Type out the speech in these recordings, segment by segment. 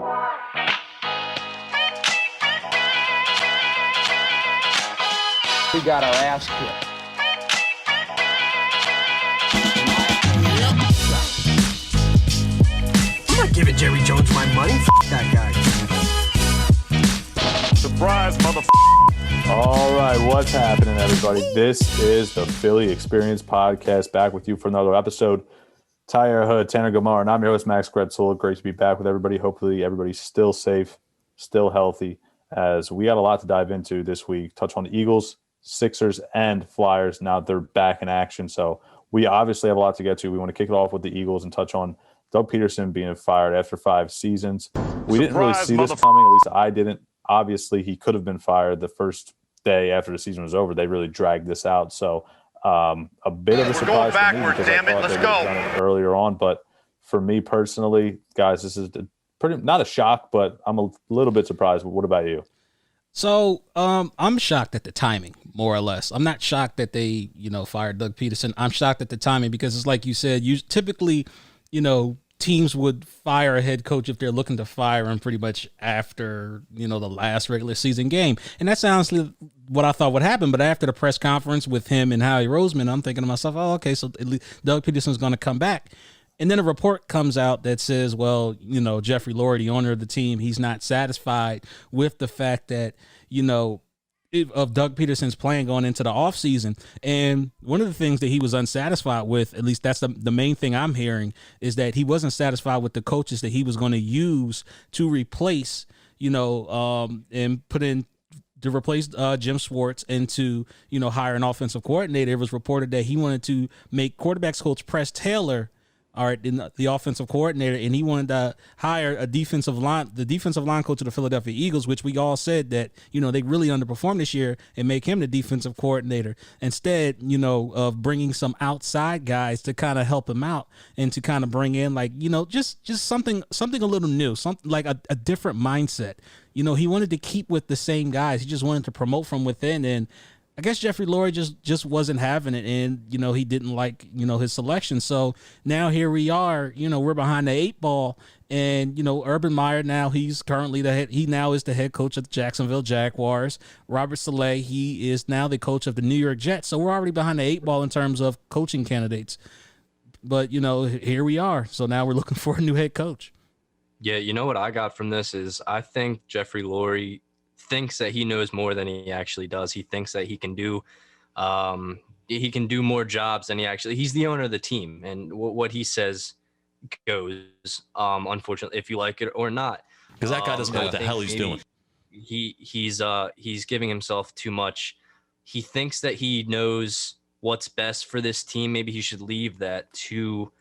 We got our ass kicked. I'm not giving Jerry Jones my money. F that guy. Surprise, motherfucker. All right, what's happening, everybody? This is the Philly Experience Podcast, back with you for another episode. Tyler Hood, Tanner Gomar, and I'm your host, Max Gretzel. Great to be back with everybody. Hopefully everybody's still safe, still healthy, as we got a lot to dive into this week. Touch on the Eagles, Sixers, and Flyers. Now they're back in action, so we obviously have a lot to get to. We want to kick it off with the Eagles and touch on Doug Pederson being fired after 5 seasons. We didn't really see this coming, at least I didn't. Obviously, he could have been fired the first day after the season was over. They really dragged this out, so a bit of a surprise for me because I thought they would have done it earlier on. But for me personally, guys, this is pretty not a shock, but I'm a little bit surprised. What about you? So I'm shocked at the timing, more or less. I'm not shocked that they, fired Doug Pederson. I'm shocked at the timing because it's like you said, typically, teams would fire a head coach if they're looking to fire him pretty much after, the last regular season game. And that's honestly what I thought would happen. But after the press conference with him and Howie Roseman, I'm thinking to myself, oh, okay, so at least Doug Pederson's going to come back. And then a report comes out that says, well, Jeffrey Lurie, the owner of the team, he's not satisfied with the fact that, of Doug Pederson's plan going into the offseason. And one of the things that he was unsatisfied with, at least that's the main thing I'm hearing, is that he wasn't satisfied with the coaches that he was going to use to replace, and put in to replace Jim Schwartz and to, hire an offensive coordinator. It was reported that he wanted to make quarterbacks coach Press Taylor the offensive coordinator, and he wanted to hire the defensive line coach of the Philadelphia Eagles, which we all said that, they really underperformed this year, and make him the defensive coordinator instead, of bringing some outside guys to kind of help him out and to kind of bring in just something a little new, something like a different mindset. He wanted to keep with the same guys. He just wanted to promote from within, and I guess Jeffrey Lurie just wasn't having it, and, he didn't like, his selection. So now here we are, we're behind the 8 ball, and, Urban Meyer now, he's currently he now is the head coach of the Jacksonville Jaguars. Robert Saleh, he is now the coach of the New York Jets. So we're already behind the 8 ball in terms of coaching candidates. But, here we are. So now we're looking for a new head coach. Yeah, what I got from this is I think Jeffrey Lurie thinks that he knows more than he actually does. He thinks that he can do more jobs than he's the owner of the team, and what he says goes, unfortunately, if you like it or not, because that guy doesn't know what the hell he's doing. He's giving himself too much. He thinks that he knows what's best for this team. Maybe he should leave that to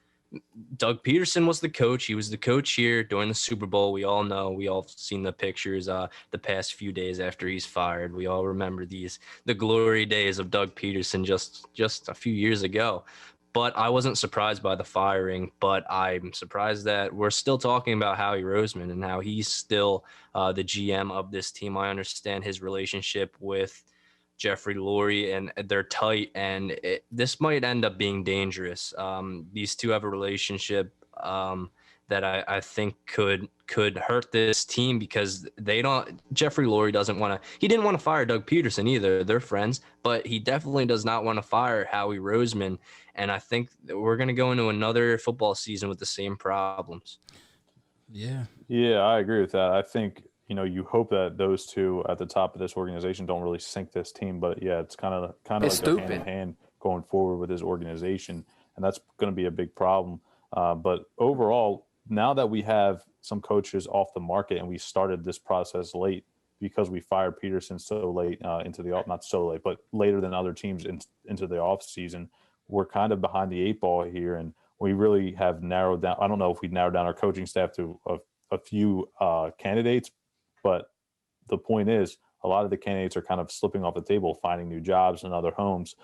Doug Pederson. Was the coach. He was the coach here during the Super Bowl. We all know. We all seen the pictures the past few days after he's fired. We all remember the glory days of Doug Pederson just a few years ago. But I wasn't surprised by the firing, but I'm surprised that we're still talking about Howie Roseman and how he's still the GM of this team. I understand his relationship with Jeffrey Lurie, and they're tight, and this might end up being dangerous. These two have a relationship that I think could hurt this team, because Jeffrey Lurie didn't want to fire Doug Pederson either. They're friends, but he definitely does not want to fire Howie Roseman. And I think we're going to go into another football season with the same problems. Yeah, I agree with that. I think, you hope that those two at the top of this organization don't really sink this team. But yeah, it's kind of like a hand in hand going forward with this organization, and that's going to be a big problem. But overall, now that we have some coaches off the market and we started this process late because we fired Peterson so late not so late, but later than other teams into the off season, we're kind of behind the 8 ball here, and we really have narrowed down. I don't know if we narrowed down our coaching staff to a few candidates. But the point is, a lot of the candidates are kind of slipping off the table, finding new jobs and other homes.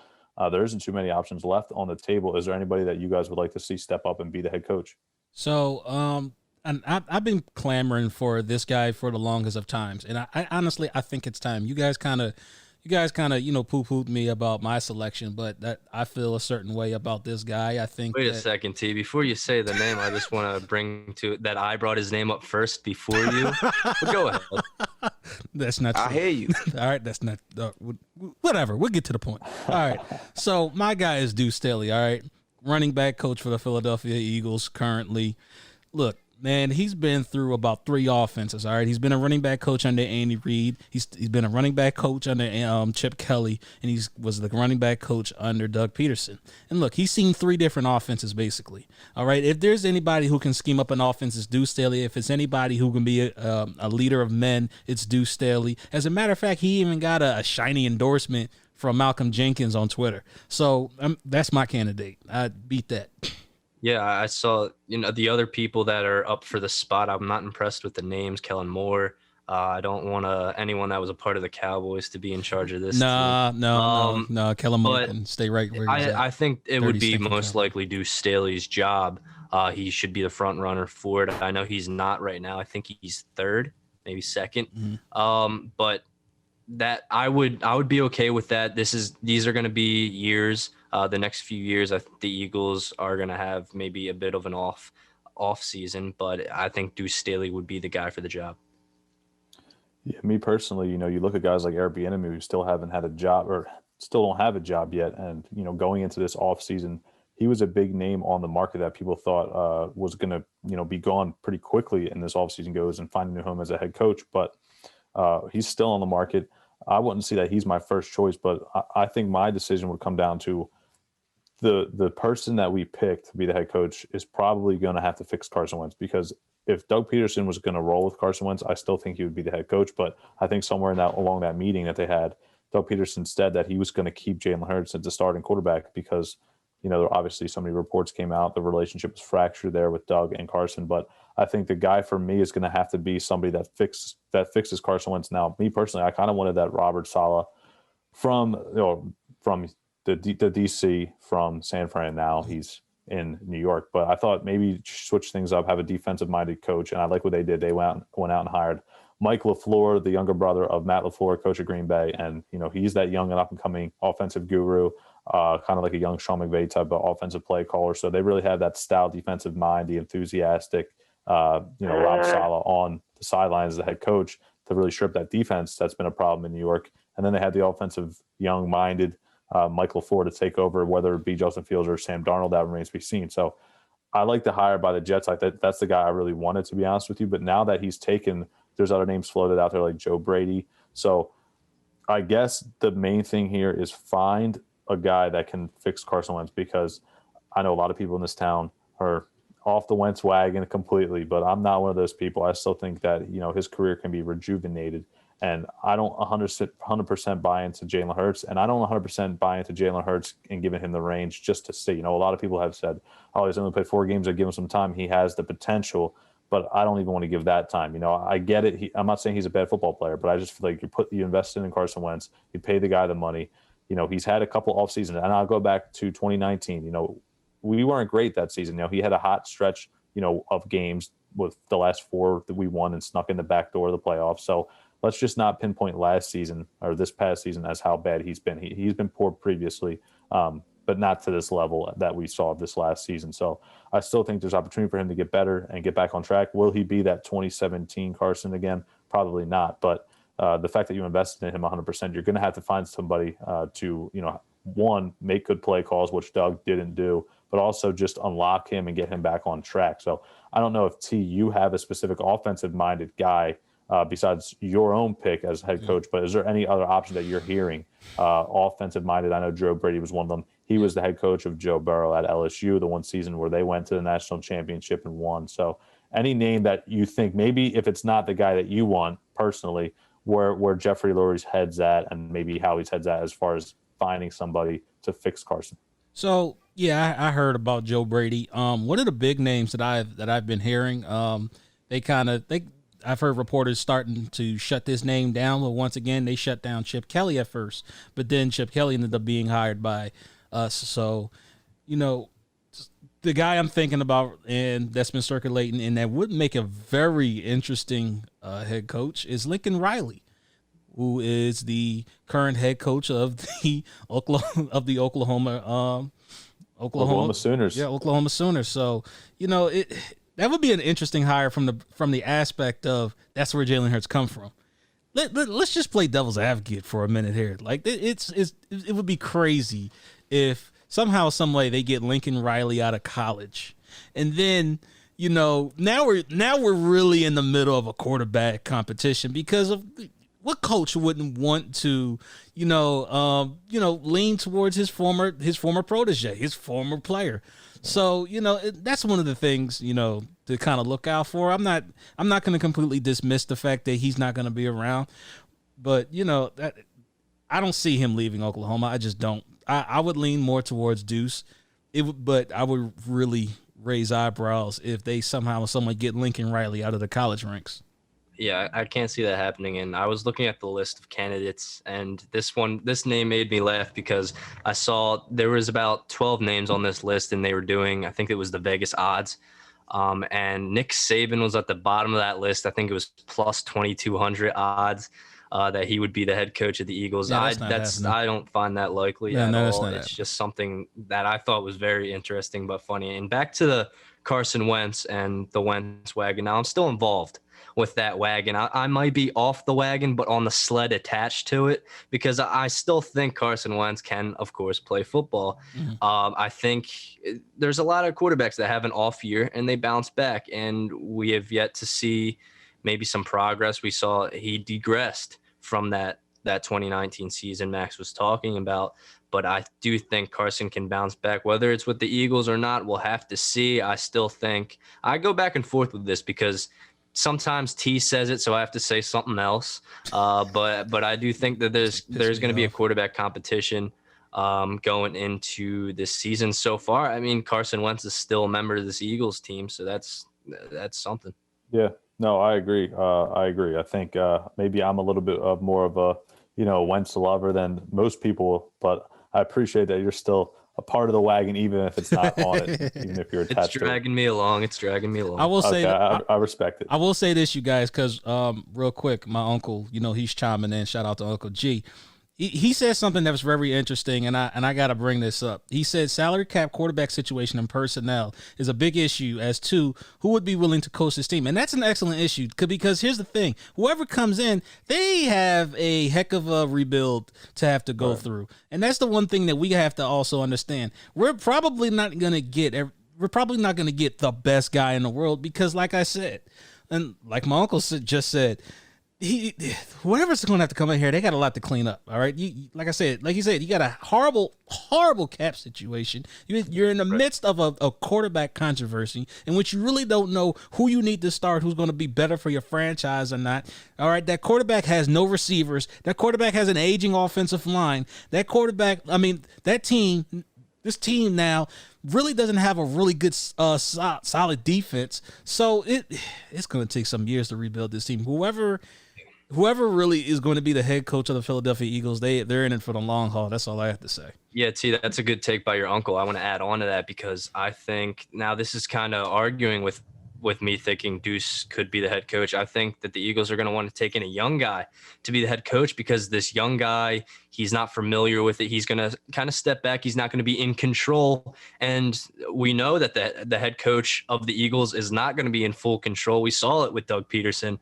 There isn't too many options left on the table. Is there anybody that you guys would like to see step up and be the head coach? So, and I've been clamoring for this guy for the longest of times, and I honestly think it's time. You guys kind of, you guys kind of, poo-pooed me about my selection, but that I feel a certain way about this guy. I think. Wait a second, T. Before you say the name, I just want to bring to that I brought his name up first before you. But go ahead. That's not true. I hear you. All right, that's not whatever. We'll get to the point. All right. So my guy is Deuce Staley, all right? Running back coach for the Philadelphia Eagles currently. Look, man, he's been through about 3 offenses, all right? He's been a running back coach under Andy Reid. He's been a running back coach under Chip Kelly, and was the running back coach under Doug Pederson. And look, he's seen 3 different offenses, basically, all right? If there's anybody who can scheme up an offense, it's Deuce Staley. If it's anybody who can be a leader of men, it's Deuce Staley. As a matter of fact, he even got a shiny endorsement from Malcolm Jenkins on Twitter. So that's my candidate. I beat that. Yeah, I saw, the other people that are up for the spot. I'm not impressed with the names. Kellen Moore. I don't want anyone that was a part of the Cowboys to be in charge of this. No. Kellen Moore can stay right where he's at. I think it would be most likely Deuce Staley's job. He should be the front runner for it. I know he's not right now. I think he's 3rd, maybe 2nd. Mm-hmm. But that I would be okay with that. These are going to be years. The next few years, I think the Eagles are going to have maybe a bit of an off season, but I think Deuce Staley would be the guy for the job. Yeah, me personally, you look at guys like Eric Bieniemy who still haven't had a job or still don't have a job yet, and going into this off season, he was a big name on the market that people thought was going to be gone pretty quickly, and this off season goes and find a new home as a head coach, but he's still on the market. I wouldn't see that he's my first choice, but I think my decision would come down to the person that we picked to be the head coach is probably going to have to fix Carson Wentz, because if Doug Pederson was going to roll with Carson Wentz, I still think he would be the head coach. But I think somewhere along that meeting that they had, Doug Pederson said that he was going to keep Jalen Hurts as the starting quarterback because, obviously so many reports came out. The relationship was fractured there with Doug and Carson. But I think the guy for me is going to have to be somebody that fixes Carson Wentz. Now, me personally, I kind of wanted that Robert Saleh from the DC from San Fran. Now he's in New York, but I thought maybe switch things up, have a defensive-minded coach, and I like what they did. They went out and hired Mike LaFleur, the younger brother of Matt LaFleur, coach of Green Bay, and he's that young and up-and-coming offensive guru, kind of like a young Sean McVay type of offensive play caller. So they really have that style defensive mind, the enthusiastic, Rob Saleh on the sidelines as the head coach to really strip that defense. That's been a problem in New York. And then they had the offensive, young-minded Mike LaFleur to take over, whether it be Justin Fields or Sam Darnold. That remains to be seen. So I like the hire by the Jets. That's the guy I really wanted, to be honest with you. But now that he's taken, there's other names floated out there like Joe Brady. So I guess the main thing here is find a guy that can fix Carson Wentz, because I know a lot of people in this town are off the Wentz wagon completely, but I'm not one of those people. I still think that, his career can be rejuvenated. And I don't 100% buy into Jalen Hurts, and I don't 100% buy into Jalen Hurts and giving him the range just to see. A lot of people have said, oh, he's only played 4 games. I give him some time. He has the potential, but I don't even want to give that time. I get it. I'm not saying he's a bad football player, but I just feel like you invested in Carson Wentz. You pay the guy the money. He's had a couple off seasons, and I'll go back to 2019. We weren't great that season. He had a hot stretch, of games with the last 4 that we won and snuck in the back door of the playoffs. So let's just not pinpoint last season or this past season as how bad he's been. He's been poor previously, but not to this level that we saw this last season. So I still think there's opportunity for him to get better and get back on track. Will he be that 2017 Carson again? Probably not. But the fact that you invested in him 100%, you're going to have to find somebody to, one, make good play calls, which Doug didn't do, but also just unlock him and get him back on track. So I don't know if, you have a specific offensive-minded guy besides your own pick as head coach, but is there any other option that you're hearing offensive-minded? I know Joe Brady was one of them. He was the head coach of Joe Burrow at LSU, the one season where they went to the national championship and won. So any name that you think, maybe if it's not the guy that you want personally, where Jeffrey Lurie's head's at and maybe Howie's head's at as far as finding somebody to fix Carson. So yeah, I heard about Joe Brady. One of the big names that I've been hearing, I've heard reporters starting to shut this name down, but once again, they shut down Chip Kelly at first, but then Chip Kelly ended up being hired by us. So, the guy I'm thinking about and that's been circulating and that would make a very interesting head coach is Lincoln Riley. who is the current head coach of the Oklahoma Sooners. Yeah, Oklahoma Sooners. So, that would be an interesting hire from the aspect of that's where Jalen Hurts come from. Let's just play devil's advocate for a minute here. Like it would be crazy if somehow, some way they get Lincoln Riley out of college, and then now we're really in the middle of a quarterback competition because of what coach wouldn't want to lean towards his former protege, his former player. So that's one of the things to kind of look out for. I'm not going to completely dismiss the fact that he's not going to be around, but I don't see him leaving Oklahoma. I just don't. I would lean more towards Deuce. But I would really raise eyebrows if they somehow get Lincoln Riley out of the college ranks. Yeah, I can't see that happening. And I was looking at the list of candidates, and this name made me laugh because I saw there was about 12 names on this list, and they were doing, I think it was the Vegas odds. And Nick Saban was at the bottom of that list. I think it was plus 2,200 odds that he would be the head coach of the Eagles. Yeah, I don't find that likely at all. It's just something that I thought was very interesting but funny. And back to the Carson Wentz and the Wentz wagon. Now I'm still involved with that wagon. I might be off the wagon, but on the sled attached to it, because I still think Carson Wentz can, of course, play football. Mm-hmm. I think there's a lot of quarterbacks that have an off year and they bounce back, and we have yet to see maybe some progress. We saw he digressed from that 2019 season Max was talking about, but I do think Carson can bounce back. Whether it's with the Eagles or not, we'll have to see. I still think I go back and forth with this because sometimes T says it, so I have to say something else. But I do think that there's going to be a quarterback competition going into this season. So far, I mean, Carson Wentz is still a member of this Eagles team, so that's something. Yeah, no, I agree. I think maybe I'm a little bit of more of a Wentz lover than most people, but I appreciate that you're still a part of the wagon, even if it's not on it, even if you're attached. It's dragging me along. I will say I respect it. I will say this, you guys, because real quick, my uncle, he's chiming in. Shout out to Uncle G. He said something that was very interesting, and I got to bring this up. He said salary cap, quarterback situation, and personnel is a big issue as to who would be willing to coach this team. And that's an excellent issue because here's the thing. Whoever comes in, they have a heck of a rebuild to have to go through. And that's the one thing that we have to also understand. We're probably not going to get the best guy in the world because, like I said, and like my uncle just said, whoever's going to have to come in here, they got a lot to clean up. All right. Like he said, you got a horrible cap situation. You're in the midst of a quarterback controversy in which you really don't know who you need to start, who's going to be better for your franchise or not. All right. That quarterback has no receivers. That quarterback has an aging offensive line. This team now really doesn't have a really good, solid defense. So it's going to take some years to rebuild this team. Whoever really is going to be the head coach of the Philadelphia Eagles, they're in it for the long haul. That's all I have to say. Yeah, T, that's a good take by your uncle. I want to add on to that because I think now this is kind of arguing with me thinking Deuce could be the head coach. I think that the Eagles are going to want to take in a young guy to be the head coach because this young guy, he's not familiar with it. He's going to kind of step back. He's not going to be in control. And we know that the head coach of the Eagles is not going to be in full control. We saw it with Doug Pederson.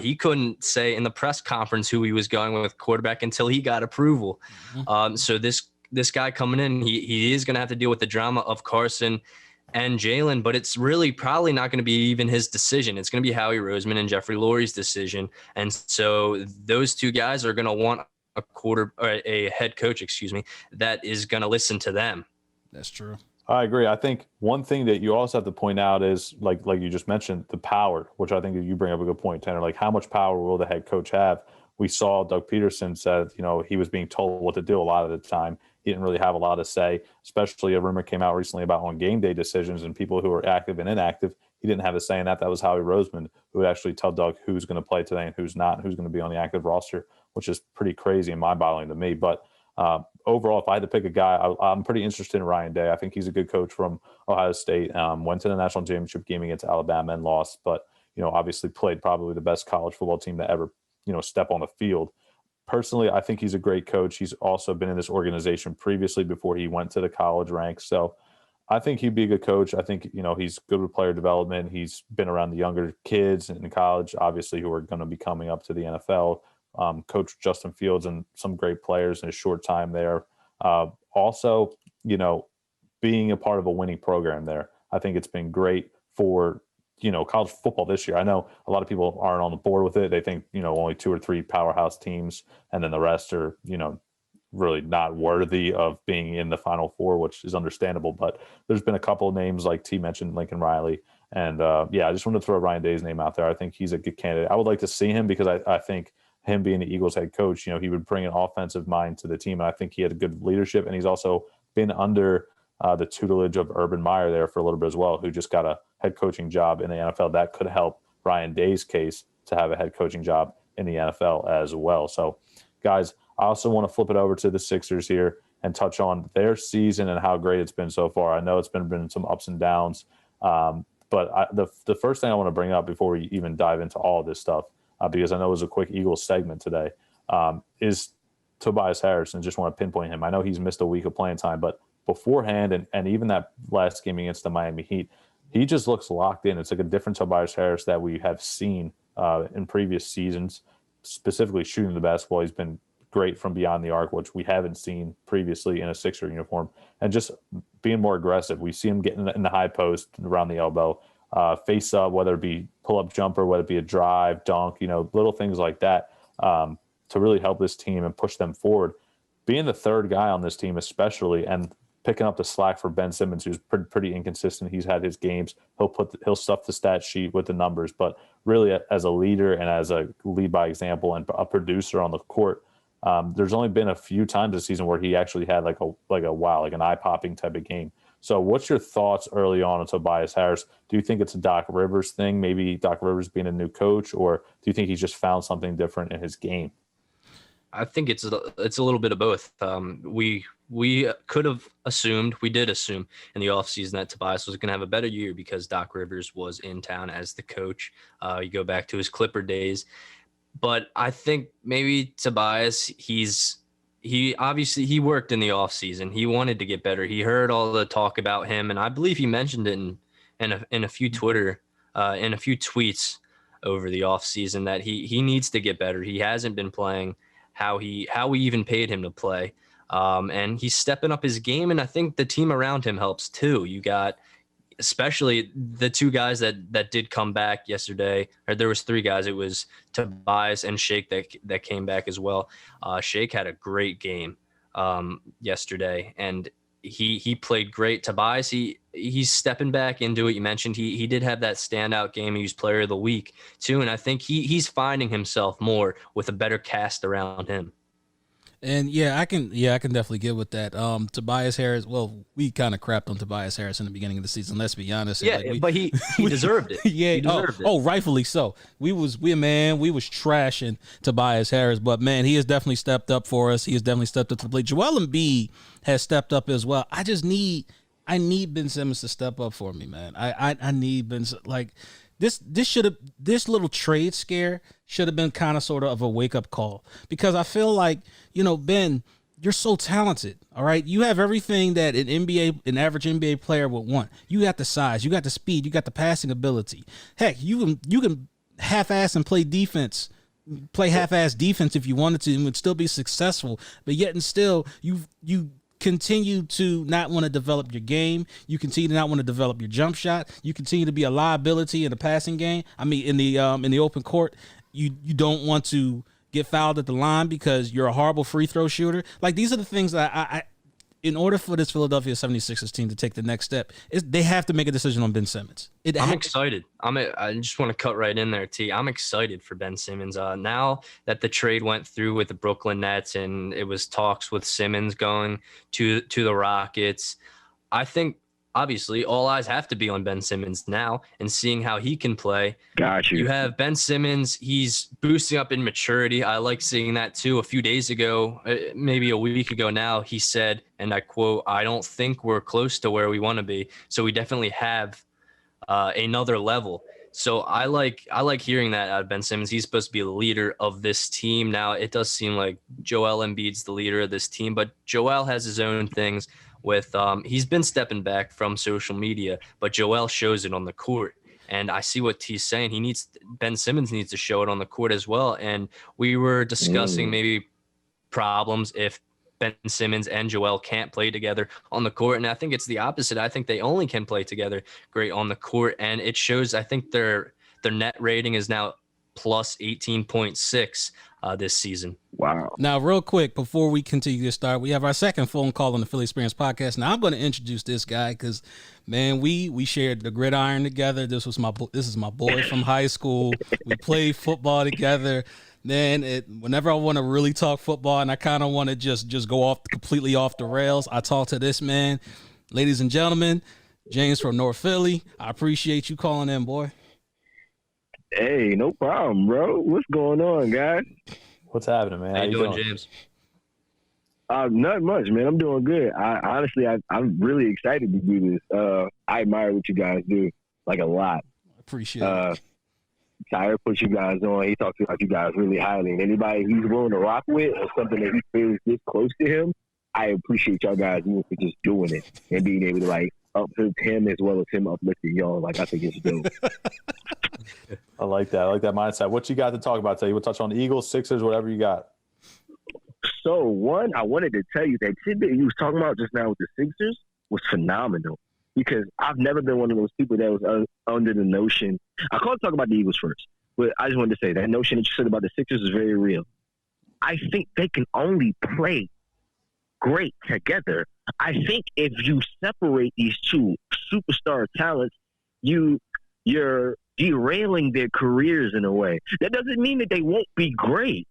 He couldn't say in the press conference who he was going with quarterback until he got approval. Mm-hmm. So this guy coming in, he is going to have to deal with the drama of Carson and Jalen, but it's really probably not going to be even his decision. It's going to be Howie Roseman and Jeffrey Lurie's decision. And so those two guys are going to want a head coach, that is going to listen to them. That's true. I agree. I think one thing that you also have to point out is like you just mentioned, the power, which I think you bring up a good point, Tanner. Like, how much power will the head coach have? We saw Doug Pederson said, he was being told what to do a lot of the time. He didn't really have a lot to say, especially a rumor came out recently about on game day decisions and people who are active and inactive. He didn't have a say in that. That was Howie Roseman, who would actually tell Doug who's going to play today and who's not, and who's going to be on the active roster, which is pretty crazy and mind-boggling to me. But overall, if I had to pick a guy, I'm pretty interested in Ryan Day. I think he's a good coach from Ohio State. Went to the national championship game against Alabama and lost, but obviously played probably the best college football team to ever step on the field. personally, I think he's a great coach. He's also been in this organization previously before he went to the college ranks. So I think he'd be a good coach. I think, he's good with player development. He's been around the younger kids in college, obviously, who are going to be coming up to the NFL. Coach Justin Fields and some great players in a short time there. Also, being a part of a winning program there. I think it's been great for, college football this year. I know a lot of people aren't on the board with it. They think, only 2 or 3 powerhouse teams, and then the rest are, really not worthy of being in the Final Four, which is understandable. But there's been a couple of names, like T mentioned, Lincoln Riley. And I just wanted to throw Ryan Day's name out there. I think he's a good candidate. I would like to see him because I think him being the Eagles head coach, he would bring an offensive mind to the team. And I think he had a good leadership. And he's also been under the tutelage of Urban Meyer there for a little bit as well, who just got a head coaching job in the NFL. That could help Ryan Day's case to have a head coaching job in the NFL as well. So, guys, I also want to flip it over to the Sixers here and touch on their season and how great it's been so far. I know it's been some ups and downs, but the first thing I want to bring up before we even dive into all of this stuff, because I know it was a quick Eagles segment today, is Tobias Harrison. Just want to pinpoint him. I know he's missed a week of playing time, but beforehand and even that last game against the Miami Heat, he just looks locked in. It's like a different Tobias Harris that we have seen in previous seasons, specifically shooting the basketball. He's been great from beyond the arc, which we haven't seen previously in a Sixer uniform, and just being more aggressive. We see him getting in the high post around the elbow, face up, whether it be pull-up jumper, whether it be a drive, dunk, little things like that to really help this team and push them forward. Being the third guy on this team especially, and picking up the slack for Ben Simmons, who's pretty inconsistent. He's had his games. He'll stuff the stat sheet with the numbers, but really as a leader and as a lead by example and a producer on the court, there's only been a few times this season where he actually had like an eye-popping type of game. So what's your thoughts early on Tobias Harris? Do you think it's a Doc Rivers thing, maybe Doc Rivers being a new coach, or do you think he's just found something different in his game? I think it's a little bit of both. We could have assumed, we did assume in the offseason that Tobias was going to have a better year because Doc Rivers was in town as the coach. You go back to his Clipper days. But I think maybe Tobias, he obviously worked in the offseason. He wanted to get better. He heard all the talk about him, and I believe he mentioned it in a few tweets over the offseason that he needs to get better. He hasn't been playing how we even paid him to play. And he's stepping up his game, and I think the team around him helps too. You got especially the 2 guys that did come back yesterday, or there was 3 guys. It was Tobias and Shake that came back as well. Shake had a great game yesterday, and he played great. Tobias, he's stepping back into it. You mentioned he did have that standout game. He was player of the week too, and I think he's finding himself more with a better cast around him. And I can definitely get with that. Tobias Harris, well, we kind of crapped on Tobias Harris in the beginning of the season, let's be honest. Yeah, but he deserved it. Yeah, he deserved it. Oh, rightfully so. We was trashing Tobias Harris, but man, he has definitely stepped up for us. He has definitely stepped up to the plate. Joel Embiid has stepped up as well. I need Ben Simmons to step up for me, man. I need Ben, like, This little trade scare should have been kind of sort of a wake-up call, because I feel like, Ben, you're so talented, all right? You have everything that an average NBA player would want. You got the size, you got the speed, you got the passing ability. Heck, you can half-ass and play half-ass defense if you wanted to and would still be successful, but yet and still you continue to not want to develop your game. You continue to not want to develop your jump shot. You continue to be a liability in the passing game. I mean, in the open court, you don't want to get fouled at the line because you're a horrible free throw shooter. Like, these are the things that I in order for this Philadelphia 76ers team to take the next step, they have to make a decision on Ben Simmons. I'm excited. I just want to cut right in there, T. I'm excited for Ben Simmons. Now that the trade went through with the Brooklyn Nets and it was talks with Simmons going to the Rockets, I think obviously all eyes have to be on Ben Simmons now and seeing how he can play. Got you. You have Ben Simmons. He's boosting up in maturity. I like seeing that too. A few days ago, maybe a week ago now, he said, and I quote, "I don't think we're close to where we want to be." So we definitely have another level. So I like hearing that out of Ben Simmons. He's supposed to be the leader of this team. Now it does seem like Joel Embiid's the leader of this team, but Joel has his own things with he's been stepping back from social media, but Joel shows it on the court. And I see what T's saying. Ben Simmons needs to show it on the court as well. And we were discussing maybe problems if Ben Simmons and Joel can't play together on the court. And I think it's the opposite. I think they only can play together great on the court. And it shows, I think their net rating is now plus 18.6 this season. Wow. Now, real quick, before we continue to start, we have our second phone call on the Philly Experience podcast. Now, I'm going to introduce this guy because, man, we shared the gridiron together. This is my boy from high school. We played football together. Man, whenever I want to really talk football and I kind of want to just go completely off the rails, I talk to this man. Ladies and gentlemen, James from North Philly. I appreciate you calling in, boy. Hey, no problem, bro. What's going on, guys? What's happening, man? How you doing, James? Not much, man. I'm doing good. I'm really excited to do this. I admire what you guys do, like, a lot. Appreciate it. Tyler puts you guys on. He talks about you guys really highly. And anybody he's willing to rock with or something that he feels this close to him, I appreciate y'all guys even for just doing it and being able to, like, uplift him as well as him uplifting y'all. Like, I think it's dope. I like that. I like that mindset. What you got to talk about today? We'll touch on the Eagles, Sixers, whatever you got. So, one, I wanted to tell you that tidbit you was talking about just now with the Sixers was phenomenal. Because I've never been one of those people that was under the notion. I call talk about the Eagles first, but I just wanted to say that notion that you said about the Sixers is very real. I think they can only play great together. I think if you separate these two superstar talents, you're derailing their careers in a way. That doesn't mean that they won't be great,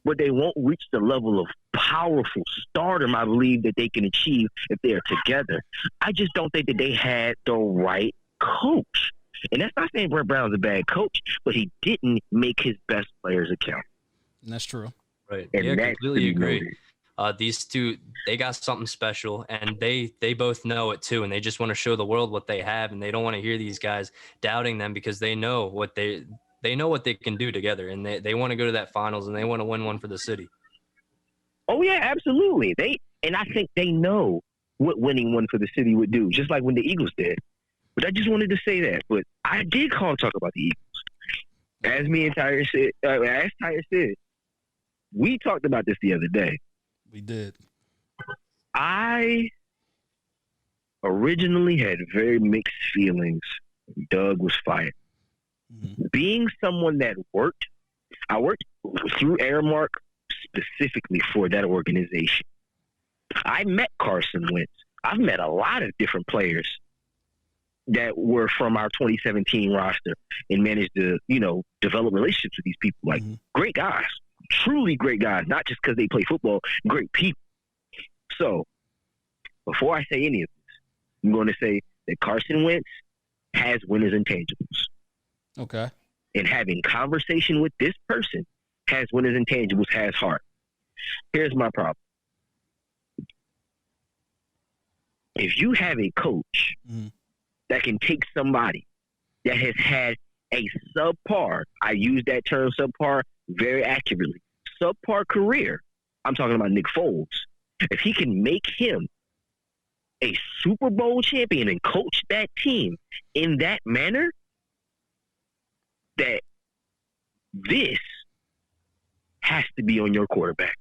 but they won't reach the level of powerful stardom I believe that they can achieve if they're together. I just don't think that they had the right coach. And that's not saying Brett Brown's a bad coach, but he didn't make his best players account. And that's true. Right. And yeah, that's completely agree. noted. These two, they got something special, and they both know it too, and they just want to show the world what they have, and they don't want to hear these guys doubting them because they know what they know what they can do together, and they want to go to that finals, and they want to win one for the city. Oh yeah, absolutely. And I think they know what winning one for the city would do, just like when the Eagles did. But I just wanted to say that. But I did call and talk about the Eagles, as me and Tyre said. As Tyre said, we talked about this the other day. We did. I originally had very mixed feelings when Doug was fired. Being someone that I worked through Aramark specifically for that organization. I met Carson Wentz. I've met a lot of different players that were from our 2017 roster and managed to, develop relationships with these people. Like, great guys. Truly great guys, not just because they play football, great people. So, before I say any of this, I'm going to say that Carson Wentz has winners intangibles. Okay. And having conversation with this person has winners intangibles, has heart. Here's my problem. If you have a coach that can take somebody that has had a subpar, I use that term subpar very accurately, subpar career, I'm talking about Nick Foles. If he can make him a Super Bowl champion and coach that team in that manner, that this has to be on your quarterback.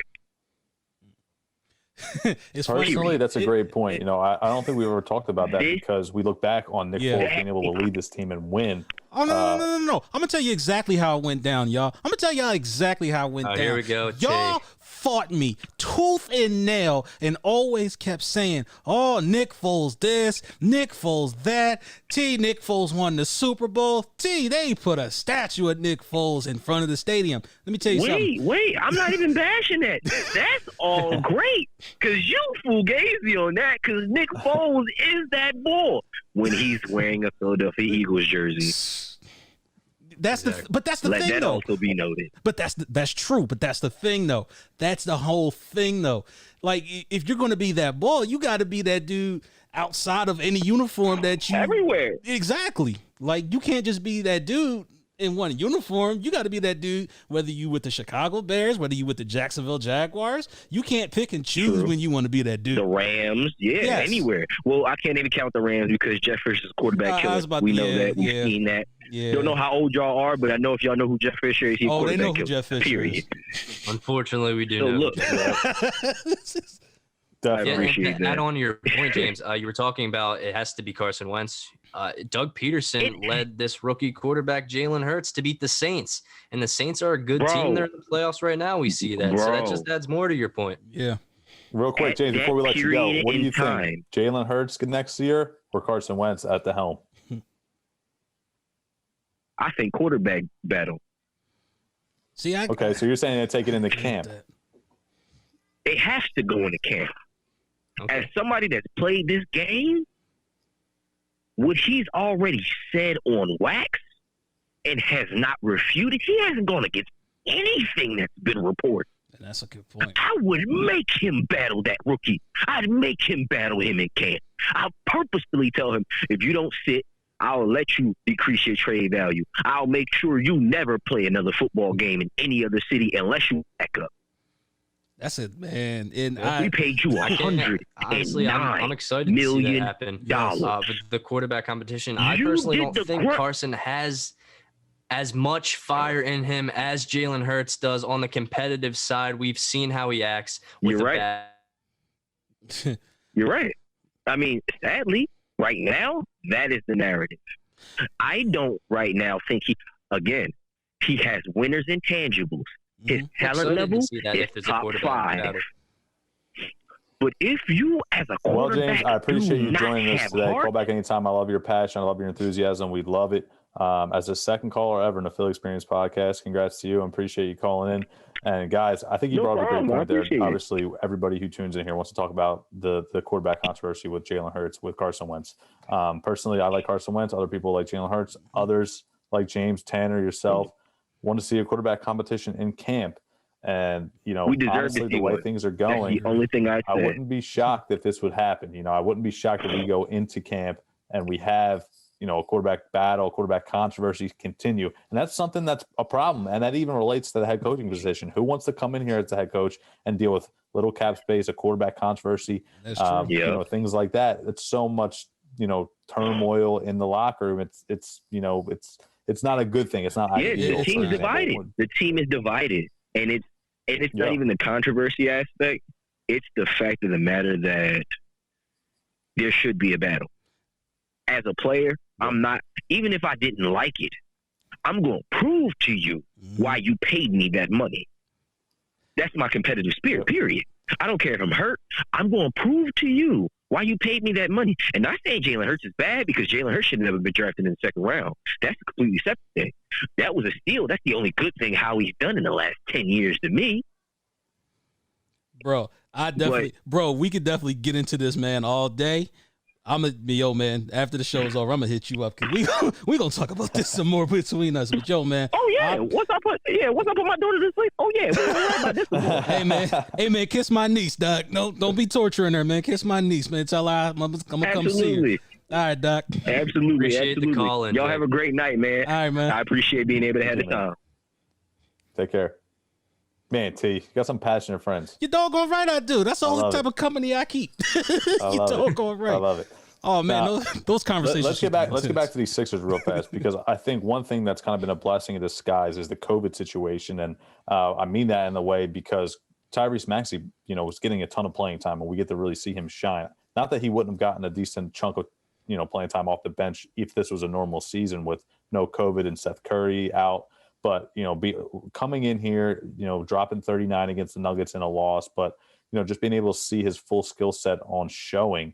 It's Personally, that's a great point. I don't think we ever talked about that because we look back on Nick Foles being able to lead this team and win. Oh, no. I'm going to tell you exactly how it went down, y'all. I'm going to tell y'all exactly how it went down. Here we go. Y'all fought me tooth and nail and always kept saying, oh, Nick Foles this, Nick Foles that. Nick Foles won the Super Bowl. They put a statue of Nick Foles in front of the stadium. Let me tell you something. Wait. I'm not even bashing that. That's all great. Because you fugazi on that because Nick Foles is that bull when he's wearing a Philadelphia Eagles jersey. That's the thing, Let that though. also be noted. But that's true. But that's the thing, though. That's the whole thing, though. Like, if you're going to be that bull, you got to be that dude outside of any uniform that you everywhere. Exactly. Like, you can't just be that dude in one uniform. You got to be that dude, whether you with the Chicago Bears, whether you with the Jacksonville Jaguars. You can't pick and choose when you want to be that dude. The Rams, anywhere. Well, I can't even count the Rams because Jeff Fisher's quarterback killer. We know that. We've seen that. Yeah. Don't know how old y'all are, but I know if y'all know who Jeff Fisher is, he's quarterback they know who killer, Jeff Fisher period. is. Unfortunately, we do So know. look, Definitely. Yeah, appreciate and that. add on to your point, James. You were talking about it has to be Carson Wentz. Doug Peterson led this rookie quarterback Jalen Hurts to beat the Saints, and the Saints are a good team. They're in the playoffs right now. We see that, so that just adds more to your point. Yeah. Real quick, James, At before we that let you go, period what do in you time. think? Jalen Hurts next year or Carson Wentz at the helm? I think quarterback battle. See, Okay, so you're saying they take it in the camp. It has to go into camp. Okay. As somebody that's played this game, what he's already said on wax and has not refuted, he hasn't gone against anything that's been reported. And that's a good point. I would make him battle that rookie. I'd make him battle him in camp. I'll purposefully tell him, if you don't sit, I'll let you decrease your trade value. I'll make sure you never play another football game in any other city unless you back up. That's it, man. And We paid you Honestly, I'm excited to see that happen. With the quarterback competition, I personally don't think Carson has as much fire in him as Jalen Hurts does on the competitive side. We've seen how he acts. You're right. You're right. I mean, sadly, right now, that is the narrative. I don't right now think he has winners and tangibles. His talent level is top 5. But if you, as a quarterback, well, James, I appreciate you joining us today. Heart, Call back anytime. I love your passion. I love your enthusiasm. We love it. As the second caller ever in the Philly Experience podcast, congrats to you. I appreciate you calling in. And guys, I think you brought up a great point there. Obviously, everybody who tunes in here wants to talk about the quarterback controversy with Jalen Hurts, with Carson Wentz. Personally, I like Carson Wentz. Other people like Jalen Hurts. Others like James, Tanner, yourself, want to see a quarterback competition in camp. And, we deserve honestly, the way things are going, that's the only thing I wouldn't be shocked if this would happen. I wouldn't be shocked if we go into camp and we have, a quarterback battle, quarterback controversy continue. And that's something that's a problem. And that even relates to the head coaching position. Who wants to come in here as a head coach and deal with little cap space, a quarterback controversy, things like that? It's so much, turmoil in the locker room. It's not a good thing. It's not ideal. The team's divided. The team is divided. And it's not even the controversy aspect. It's the fact of the matter that there should be a battle. As a player, I'm not, even if I didn't like it, I'm going to prove to you why you paid me that money. That's my competitive spirit, period. I don't care if I'm hurt. I'm going to prove to you why you paid me that money. And not saying Jalen Hurts is bad, because Jalen Hurts should have never been drafted in the second round. That's a completely separate thing. That was a steal. That's the only good thing how he's done in the last 10 years to me. Bro, we could definitely get into this, man, all day. Man, after the show is over, I'm gonna hit you up, because we gonna talk about this some more between us. But man, once I put my daughter to sleep, we're gonna worry about this some more. hey man, kiss my niece, Doc. No, don't be torturing her, man. Kiss my niece, man. Tell her I'm gonna come see her. All right, Doc. Absolutely, appreciate the call in. Y'all have a great night, man. All right, man. I appreciate being able to have the time. Take care. Man, T, you got some passionate friends. You doggone right I do. That's the only type of company I keep. You doggone right. I love it. Oh man, Now, those conversations. Let's get back to these Sixers real fast, because I think one thing that's kind of been a blessing in disguise is the COVID situation, and I mean that in the way because Tyrese Maxey, was getting a ton of playing time, and we get to really see him shine. Not that he wouldn't have gotten a decent chunk of playing time off the bench if this was a normal season with no COVID and Seth Curry out. But, coming in here, dropping 39 against the Nuggets in a loss, but, just being able to see his full skill set on showing,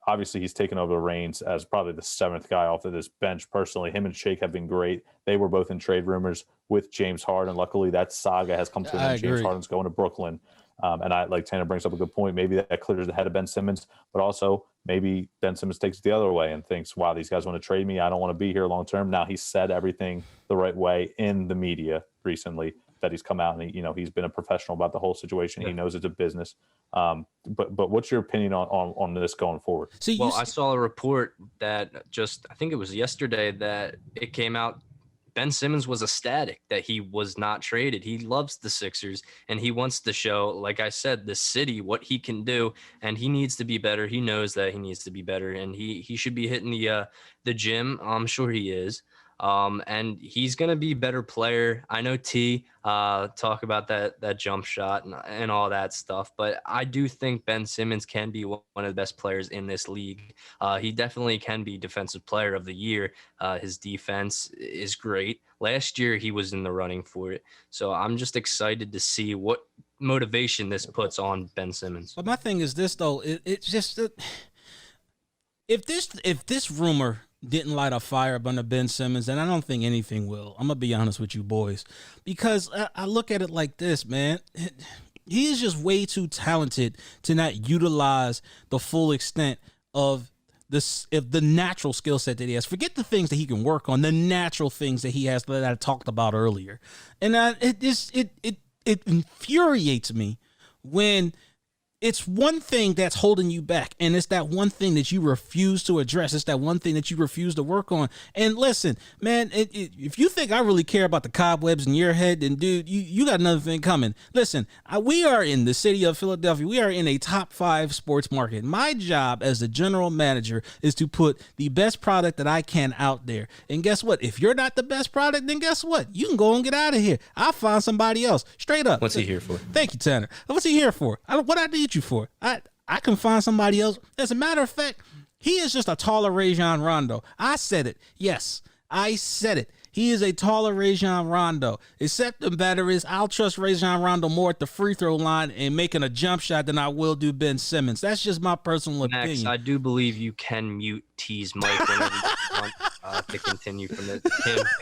obviously he's taken over the reins as probably the 7th guy off of this bench. Personally, him and Shake have been great. They were both in trade rumors with James Harden. Luckily, that saga has come to an end. James Harden's going to Brooklyn. And like Tanner brings up a good point. Maybe that clears the head of Ben Simmons, but also maybe Ben Simmons takes it the other way and thinks, wow, these guys want to trade me. I don't want to be here long term. Now, he said everything the right way in the media recently. that he's come out and he's been a professional about the whole situation. He knows it's a business. But what's your opinion on this going forward? Well, I saw a report that I think it was yesterday that it came out. Ben Simmons was ecstatic that he was not traded. He loves the Sixers, and he wants to show, like I said, the city what he can do, and he needs to be better. He knows that he needs to be better, and he should be hitting the gym. I'm sure he is. And he's going to be a better player. I know talk about that jump shot and all that stuff, but I do think Ben Simmons can be one of the best players in this league. He definitely can be defensive player of the year. His defense is great. Last year he was in the running for it. So I'm just excited to see what motivation this puts on Ben Simmons. But my thing is this though, it's just if this rumor didn't light a fire up under Ben Simmons, and I don't think anything will. I'm going to be honest with you boys, because I look at it like this, man. He is just way too talented to not utilize the full extent of the natural skill set that he has. Forget the things that he can work on, the natural things that he has that I talked about earlier. And it infuriates me when it's one thing that's holding you back, and it's that one thing that you refuse to address. It's that one thing that you refuse to work on. And listen, man, if you think I really care about the cobwebs in your head, then dude, you got another thing coming. Listen, we are in the city of Philadelphia. We are in a top 5 sports market. My job as the general manager is to put the best product that I can out there. And guess what? If you're not the best product, then guess what? You can go and get out of here. I'll find somebody else. Straight up. What's he here for? Thank you, Tanner. What's he here for? What I need you for? I can find somebody else. As a matter of fact, he is just a taller Rajon Rondo. I said it. Yes, I said it. He is a taller Rajon Rondo. Except the matter is, I'll trust Rajon Rondo more at the free throw line and making a jump shot than I will do Ben Simmons. That's just my personal opinion. Max, I do believe you can mute T's mic whenever you want to continue from him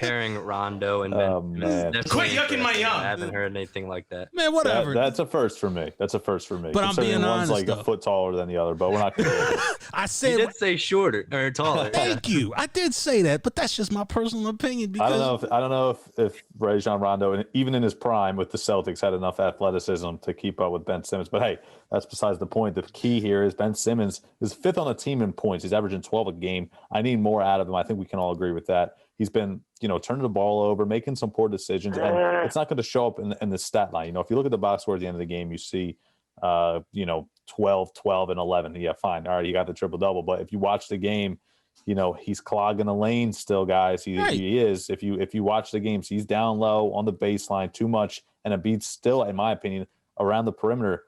pairing Rondo and Ben. Oh, man. Quit yucking my yum. I haven't heard anything like that. Man, whatever. That's a first for me. But I'm being honest, one's like a foot taller than the other, but we're not going to I said, You did say shorter or taller. Thank you. I did say that, but that's just my personal opinion. Because I don't know if Rajon Rondo, even in his prime with the Celtics, had enough athleticism to keep up with Ben Simmons. But hey, that's besides the point. The key here is Ben Simmons is 5th on the team in points. He's averaging 12 a game. I need more out of him. I think we can all agree with that. He's been, turning the ball over, making some poor decisions, and it's not going to show up in the stat line. If you look at the box score at the end of the game, you see, 12, 12, and 11. Yeah, fine. All right, you got the triple-double. But if you watch the game, he's clogging the lane still, guys. He is. If you watch the games, he's down low on the baseline too much, and Embiid's still, in my opinion, around the perimeter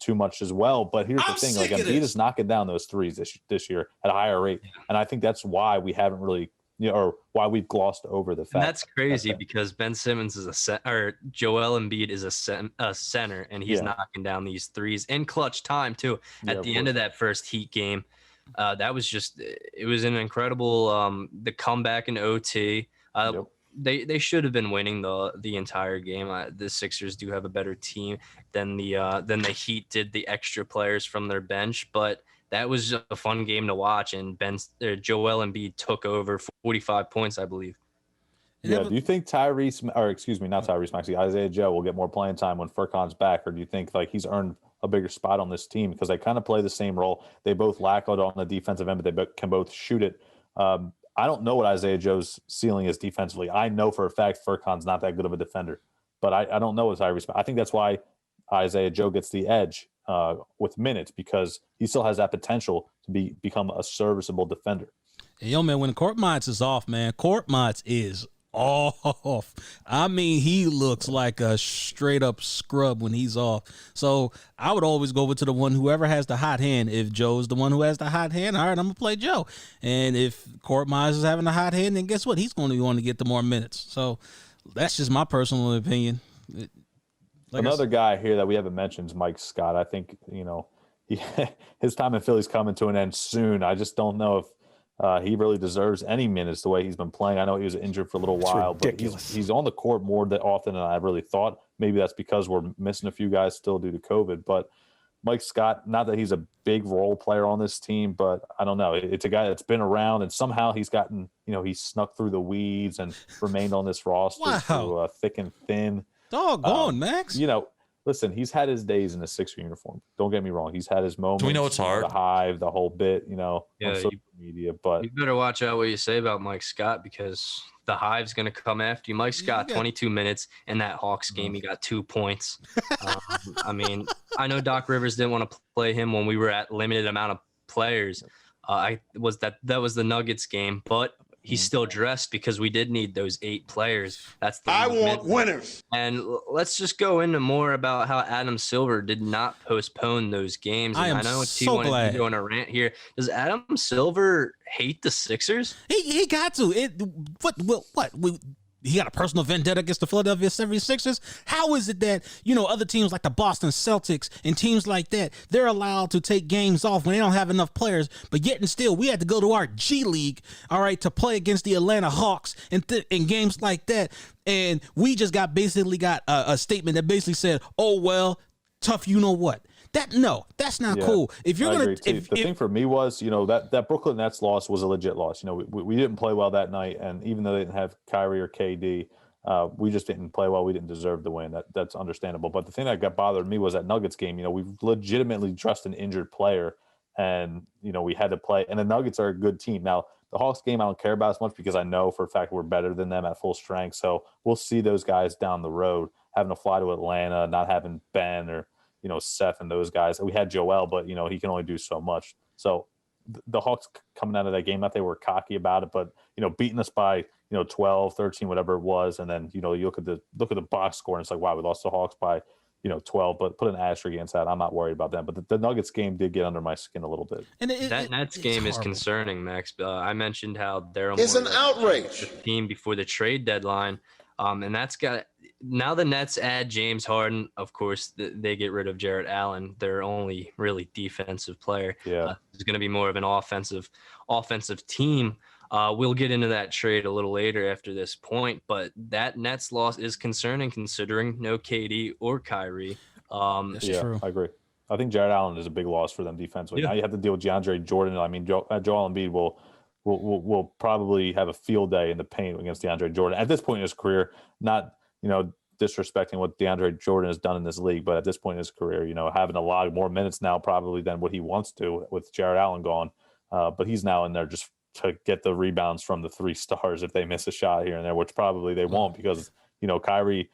too much as well. But here's the thing: like Embiid is knocking down those threes this year at a higher rate, and I think that's why we haven't really, or why we've glossed over the fact. And that's crazy because Ben Simmons is Joel Embiid is a center, and he's knocking down these threes in clutch time too. At the end of that first Heat game. That was it was an incredible the comeback in OT. They should have been winning the entire game. The Sixers do have a better team than the Heat did, the extra players from their bench, but that was a fun game to watch. And Joel Embiid took over 45 points, I believe. Yeah. Do you think Isaiah Joe will get more playing time when Furkan's back, or do you think like he's earned a bigger spot on this team because they kind of play the same role? They both lack out on the defensive end, but they can both shoot it. I don't know what Isaiah Joe's ceiling is defensively. I know for a fact Furkan's not that good of a defender, but I don't know what Tyrese. I think that's why Isaiah Joe gets the edge with minutes, because he still has that potential to become a serviceable defender. Hey, yo, man, when Court Mines is off, man, Court Mines is off. I mean, he looks like a straight up scrub when he's off. So I would always go over to the one, whoever has the hot hand. If Joe's the one who has the hot hand, all right, I'm gonna play Joe. And if Court Mines is having a hot hand, then guess what? He's going to want to get the more minutes. So that's just my personal opinion. Another guy here that we haven't mentioned is Mike Scott. I think his time in Philly's coming to an end soon. I just don't know if he really deserves any minutes the way he's been playing. I know he was injured for a little while, but he's on the court more often than I really thought. Maybe that's because we're missing a few guys still due to COVID. But Mike Scott, not that he's a big role player on this team, but I don't know. It's a guy that's been around, and somehow he's gotten, he snuck through the weeds and remained on this roster through thick and thin. Doggone, Max. You know, listen, he's had his days in a Sixer uniform. Don't get me wrong. He's had his moments. Do we know it's hard? The Hive, the whole bit, on social media. But you better watch out what you say about Mike Scott, because the Hive's going to come after you. Mike Scott, 22 minutes in that Hawks game. He got 2 points. I mean, I know Doc Rivers didn't want to play him when we were at limited amount of players. That was the Nuggets game, but he still dressed because we did need those 8 players. I want winners. And let's just go into more about how Adam Silver did not postpone those games. And I know T wanted to go on a rant here. Does Adam Silver hate the Sixers? He got to. He got a personal vendetta against the Philadelphia 76ers. How is it that, other teams like the Boston Celtics and teams like that, they're allowed to take games off when they don't have enough players, but yet and still we had to go to our G League, all right, to play against the Atlanta Hawks and games like that. And we just got a statement that basically said, oh, well, tough, you know what? That's not cool. If you're gonna, the thing for me was, that Brooklyn Nets loss was a legit loss. We didn't play well that night, and even though they didn't have Kyrie or KD, we just didn't play well. We didn't deserve the win. That's understandable. But the thing that got bothered me was that Nuggets game. We legitimately dressed an injured player, and we had to play. And the Nuggets are a good team. Now the Hawks game I don't care about as much because I know for a fact we're better than them at full strength. So we'll see those guys down the road. Having to fly to Atlanta, not having Ben or Seth and those guys. We had Joel, but, he can only do so much. So the Hawks coming out of that game, not they were cocky about it, but, beating us by, 12, 13, whatever it was. And then, you look at the box score and it's like, wow, we lost the Hawks by, 12, but put an asterisk against that. I'm not worried about them. But the Nuggets game did get under my skin a little bit. And that Nets game is concerning, Max. I mentioned how they're an outrage team before the trade deadline. And that's got now the Nets add James Harden. Of course, they get rid of Jarrett Allen, their only really defensive player. Yeah, it's going to be more of an offensive team. We'll get into that trade a little later after this point, but that Nets loss is concerning considering no KD or Kyrie. That's true. I agree. I think Jarrett Allen is a big loss for them defensively. Yeah. Now you have to deal with DeAndre Jordan. I mean, Joel Embiid will probably have a field day in the paint against DeAndre Jordan at this point in his career. Not disrespecting what DeAndre Jordan has done in this league, but at this point in his career, having a lot more minutes now probably than what he wants to with Jarrett Allen gone. But he's now in there just to get the rebounds from the 3 stars if they miss a shot here and there, which probably they won't because Kyrie.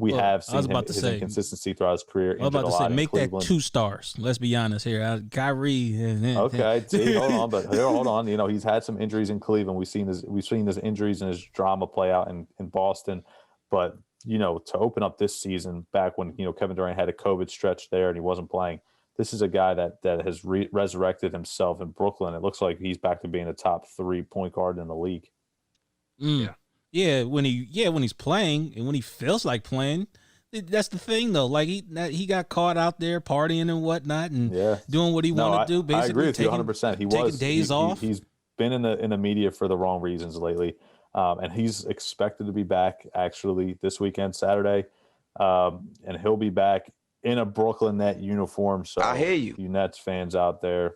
Have seen his inconsistency throughout his career. I was about to say, make that 2 stars. Let's be honest here. Kyrie. Okay, hold on. He's had some injuries in Cleveland. We've seen his injuries and his drama play out in Boston. But to open up this season, back when Kevin Durant had a COVID stretch there and he wasn't playing, this is a guy that has resurrected himself in Brooklyn. It looks like he's back to being a top 3 point guard in the league. Yeah. Yeah, when he's playing and when he feels like playing, that's the thing though. Like he got caught out there partying and whatnot and doing what he wanted to do. Basically, I agree with you 100%. He was taking days off. He's been in the media for the wrong reasons lately, and he's expected to be back actually this weekend, Saturday, and he'll be back in a Brooklyn Net uniform. So I hear you Nets fans out there,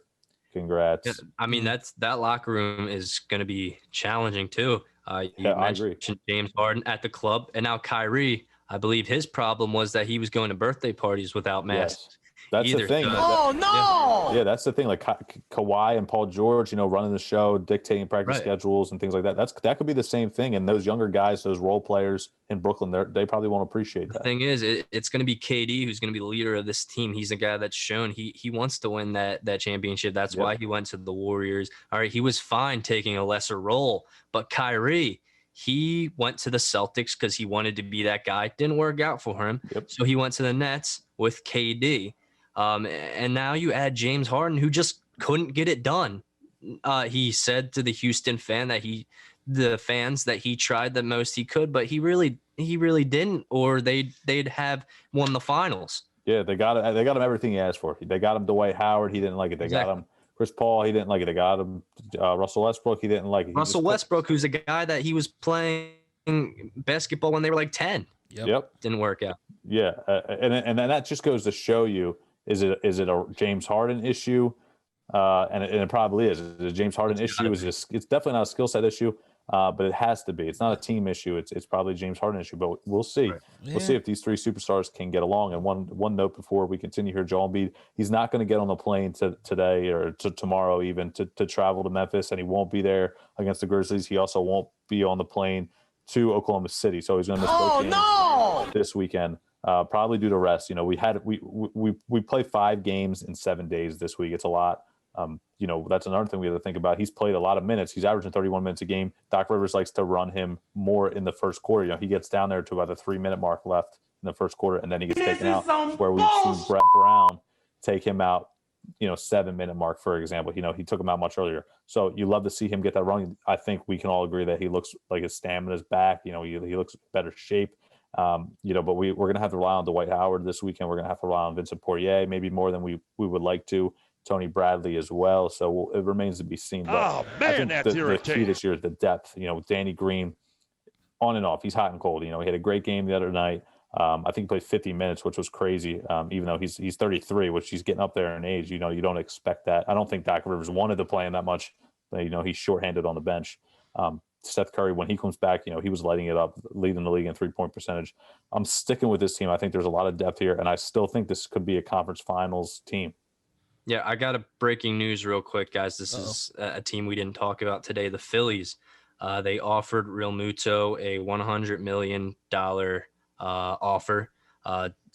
congrats. Yeah, I mean that locker room is going to be challenging too. You mentioned James Harden at the club, and now Kyrie. I believe his problem was that he was going to birthday parties without masks. Yes. That's the thing. Yeah, that's the thing. Like Kawhi and Paul George, running the show, dictating practice schedules and things like that. That could be the same thing. And those younger guys, those role players in Brooklyn, they probably won't appreciate that. The thing is, it's going to be KD who's going to be the leader of this team. He's a guy that's shown he wants to win that championship. That's why he went to the Warriors. All right, he was fine taking a lesser role, but Kyrie, he went to the Celtics because he wanted to be that guy. It didn't work out for him, so he went to the Nets with KD. And now you add James Harden, who just couldn't get it done. He said to the Houston fans that he tried the most he could, but he really didn't, or they'd have won the finals. Yeah, they got him everything he asked for. They got him Dwight Howard. He didn't like it. They got him Chris Paul. He didn't like it. They got him Russell Westbrook. He didn't like it. Russell Westbrook, who's a guy that he was playing basketball when they were like 10. Yep. Didn't work out. Yeah, and then that just goes to show you. Is it a James Harden issue? And it probably is. Is it a James Harden issue? It's definitely not a skill set issue. but it has to be. It's not a team issue. It's probably a James Harden issue, but we'll see. Right. We'll see if these three superstars can get along. And one note before we continue here, Joel Embiid, he's not going to get on the plane today or tomorrow even to travel to Memphis, and he won't be there against the Grizzlies. He also won't be on the plane to Oklahoma City, so he's going to miss both games this weekend. Probably due to rest. We play 5 games in 7 days this week. It's a lot. That's another thing we have to think about. He's played a lot of minutes. He's averaging 31 minutes a game. Doc Rivers likes to run him more in the first quarter. He gets down there to about the 3-minute mark left in the first quarter, and then he gets taken out. Where we've seen Brett Brown take him out, 7-minute mark, for example. He took him out much earlier. So you love to see him get that run. I think we can all agree that he looks like his stamina's back. He looks in better shape. But we're going to have to rely on Dwight Howard this weekend. We're going to have to rely on Vincent Poirier, maybe more than we would like to. Tony Bradley as well. So it remains to be seen. But I think the key this year is the depth. Danny Green, on and off. He's hot and cold. He had a great game the other night. I think he played 50 minutes, which was crazy. Even though he's 33, which he's getting up there in age. You don't expect that. I don't think Doc Rivers wanted to play him that much. But, he's shorthanded on the bench. Seth Curry, when he comes back, he was lighting it up, leading the league in 3-point percentage. I'm sticking with this team. I think there's a lot of depth here, and I still think this could be a conference finals team. Yeah, I got a breaking news real quick, guys. This is a team we didn't talk about today, the Phillies. They offered Real Muto a $100 million offer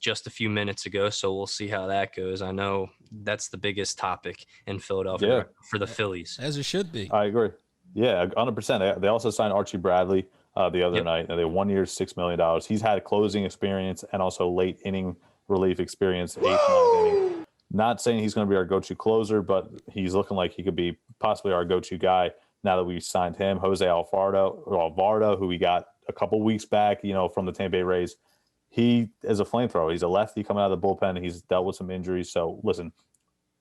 just a few minutes ago, so we'll see how that goes. I know that's the biggest topic in Philadelphia for the Phillies. As it should be. I agree. Yeah, 100%. They also signed Archie Bradley the other night. They 1 year, $6 million. He's had closing experience and also late inning relief experience, 8th, 9th inning. Not saying he's going to be our go-to closer, but he's looking like he could be possibly our go-to guy now that we've signed him. Jose Alvarado, who we got a couple weeks back, from the Tampa Bay Rays. He is a flamethrower. He's a lefty coming out of the bullpen. He's dealt with some injuries. So, listen,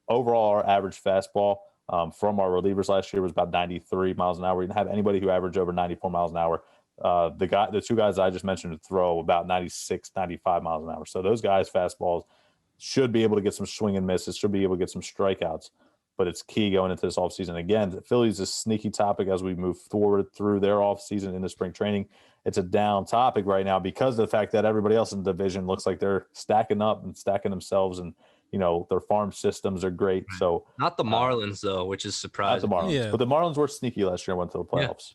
overall, our average fastball from our relievers last year was about 93 miles an hour. We didn't have anybody who averaged over 94 miles an hour. The 2 guys I just mentioned throw about 96, 95 miles an hour. So those guys' fastballs should be able to get some swing and misses, should be able to get some strikeouts, but it's key going into this offseason. Again, the Phillies is a sneaky topic as we move forward through their offseason into spring training. It's a down topic right now because of the fact that everybody else in the division looks like they're stacking up and stacking themselves, and their farm systems are great. So not the Marlins though, which is surprising. Not the Marlins, but the Marlins were sneaky last year and went to the playoffs.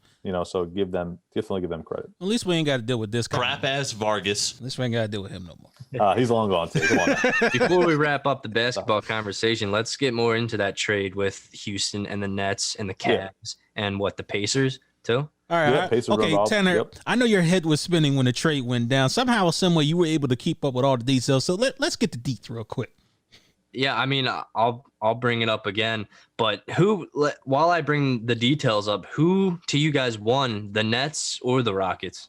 So definitely give them credit. At least we ain't got to deal with this crap ass Vargas. At least we ain't got to deal with him no more. He's long gone too. Come on. Before we wrap up the basketball conversation, let's get more into that trade with Houston and the Nets and the Cavs and the Pacers too. All right. Okay, Tanner, Yep. I know your head was spinning when the trade went down. Somehow or some way you were able to keep up with all the details. So let's get the deets real quick. Yeah, I mean, I'll bring it up again. But while I bring the details up, who to you guys won, the Nets or the Rockets?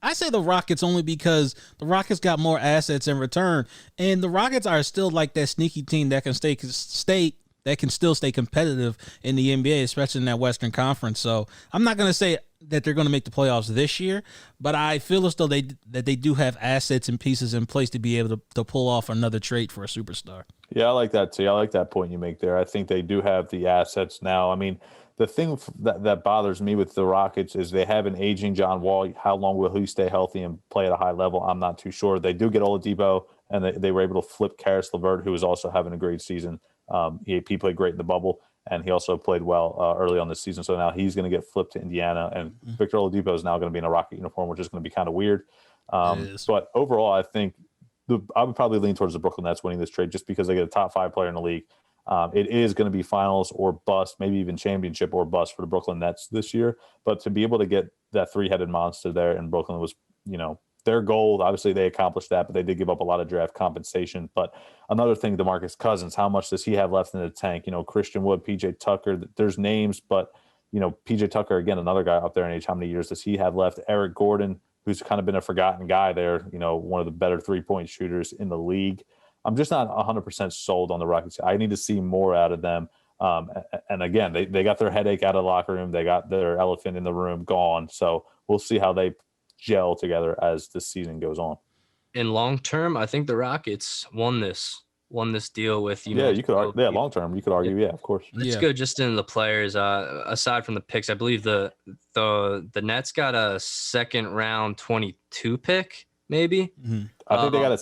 I say the Rockets only because the Rockets got more assets in return, and the Rockets are still like that sneaky team that can still stay competitive in the NBA, especially in that Western Conference. So I'm not going to say that they're going to make the playoffs this year, but I feel as though they do have assets and pieces in place to be able to pull off another trade for a superstar. Yeah, I like that too. I like that point you make there. I think they do have the assets now. I mean, the thing that bothers me with the Rockets is they have an aging John Wall. How long will he stay healthy and play at a high level? I'm not too sure. They do get Oladipo, and they were able to flip Karis LeVert, who was also having a great season. He played great in the bubble, and he also played well early on this season. So now he's going to get flipped to Indiana, and Victor Oladipo is now going to be in a Rocket uniform, which is going to be kind of weird. But overall, I think I would probably lean towards the Brooklyn Nets winning this trade just because they get a top 5 player in the league. It is going to be finals or bust, maybe even championship or bust for the Brooklyn Nets this year. But to be able to get that 3-headed monster there in Brooklyn was, their goal. Obviously, they accomplished that, but they did give up a lot of draft compensation. But another thing, DeMarcus Cousins, how much does he have left in the tank? Christian Wood, PJ Tucker, there's names, but, PJ Tucker, again, another guy up there in age, how many years does he have left? Eric Gordon, who's kind of been a forgotten guy there, one of the better 3-point shooters in the league. I'm just not 100% sold on the Rockets. I need to see more out of them. And again, they got their headache out of the locker room. They got their elephant in the room gone. So we'll see how they gel together as the season goes on. In long term, I think the Rockets won this won this deal with you could argue, long term you could argue, of course. Let's go just into the players. Aside from the picks, I believe the Nets got a second round 22 pick, maybe. Mm-hmm. I think they got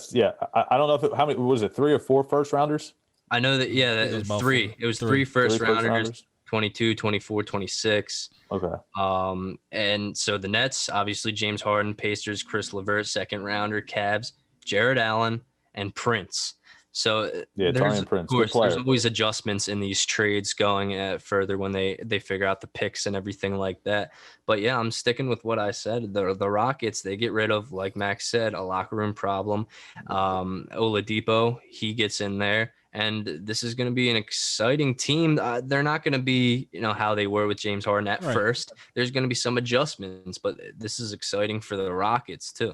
I don't know how many was it, 3 or 4 first rounders? I know that it was 3. It was three first rounders, 22, 24, 26. Okay. And so the Nets, obviously James Harden, Pacers, Chris LeVert, second rounder, Cavs, Jared Allen, and Prince. So there's always adjustments in these trades going further when they figure out the picks and everything like that. But yeah, I'm sticking with what I said. The Rockets, they get rid of, like Max said, a locker room problem. Oladipo, he gets in there. And this is going to be an exciting team. They're not going to be, how they were with James Harden at first. There's going to be some adjustments, but this is exciting for the Rockets too.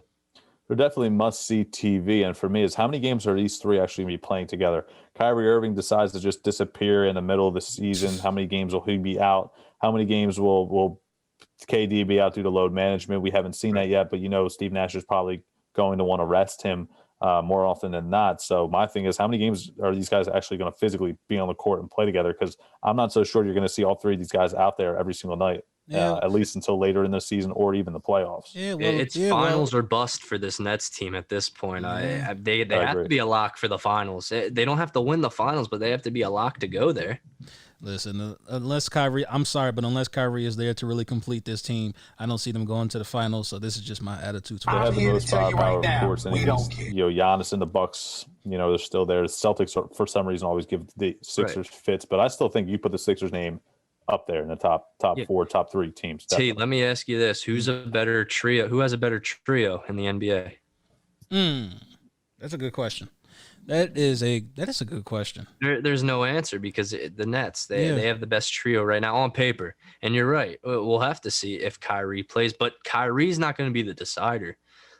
They're definitely must-see TV. And for me, is how many games are these 3 actually going to be playing together? Kyrie Irving decides to just disappear in the middle of the season. How many games will he be out? How many games will KD be out due to load management? We haven't seen that yet, but Steve Nash is probably going to want to rest him more often than not. So my thing is, how many games are these guys actually going to physically be on the court and play together? Because I'm not so sure you're going to see all 3 of these guys out there every single night, at least until later in the season or even the playoffs. It's finals or bust for this Nets team at this point. They have to be a lock for the finals. They don't have to win the finals, but they have to be a lock to go there. Listen, unless Kyrie is there to really complete this team, I don't see them going to the finals. So this is just my attitude. They have the most firepower, of course. And Giannis and the Bucks, they're still there. The Celtics, for some reason, always give the Sixers fits, but I still think you put the Sixers name up there in the top 4, top 3 teams. T, let me ask you this: Who's a better trio? Who has a better trio in the NBA? That's a good question. That is a good question. There's no answer because the Nets, they have the best trio right now on paper. And you're right. We'll have to see if Kyrie plays, but Kyrie's not going to be the decider.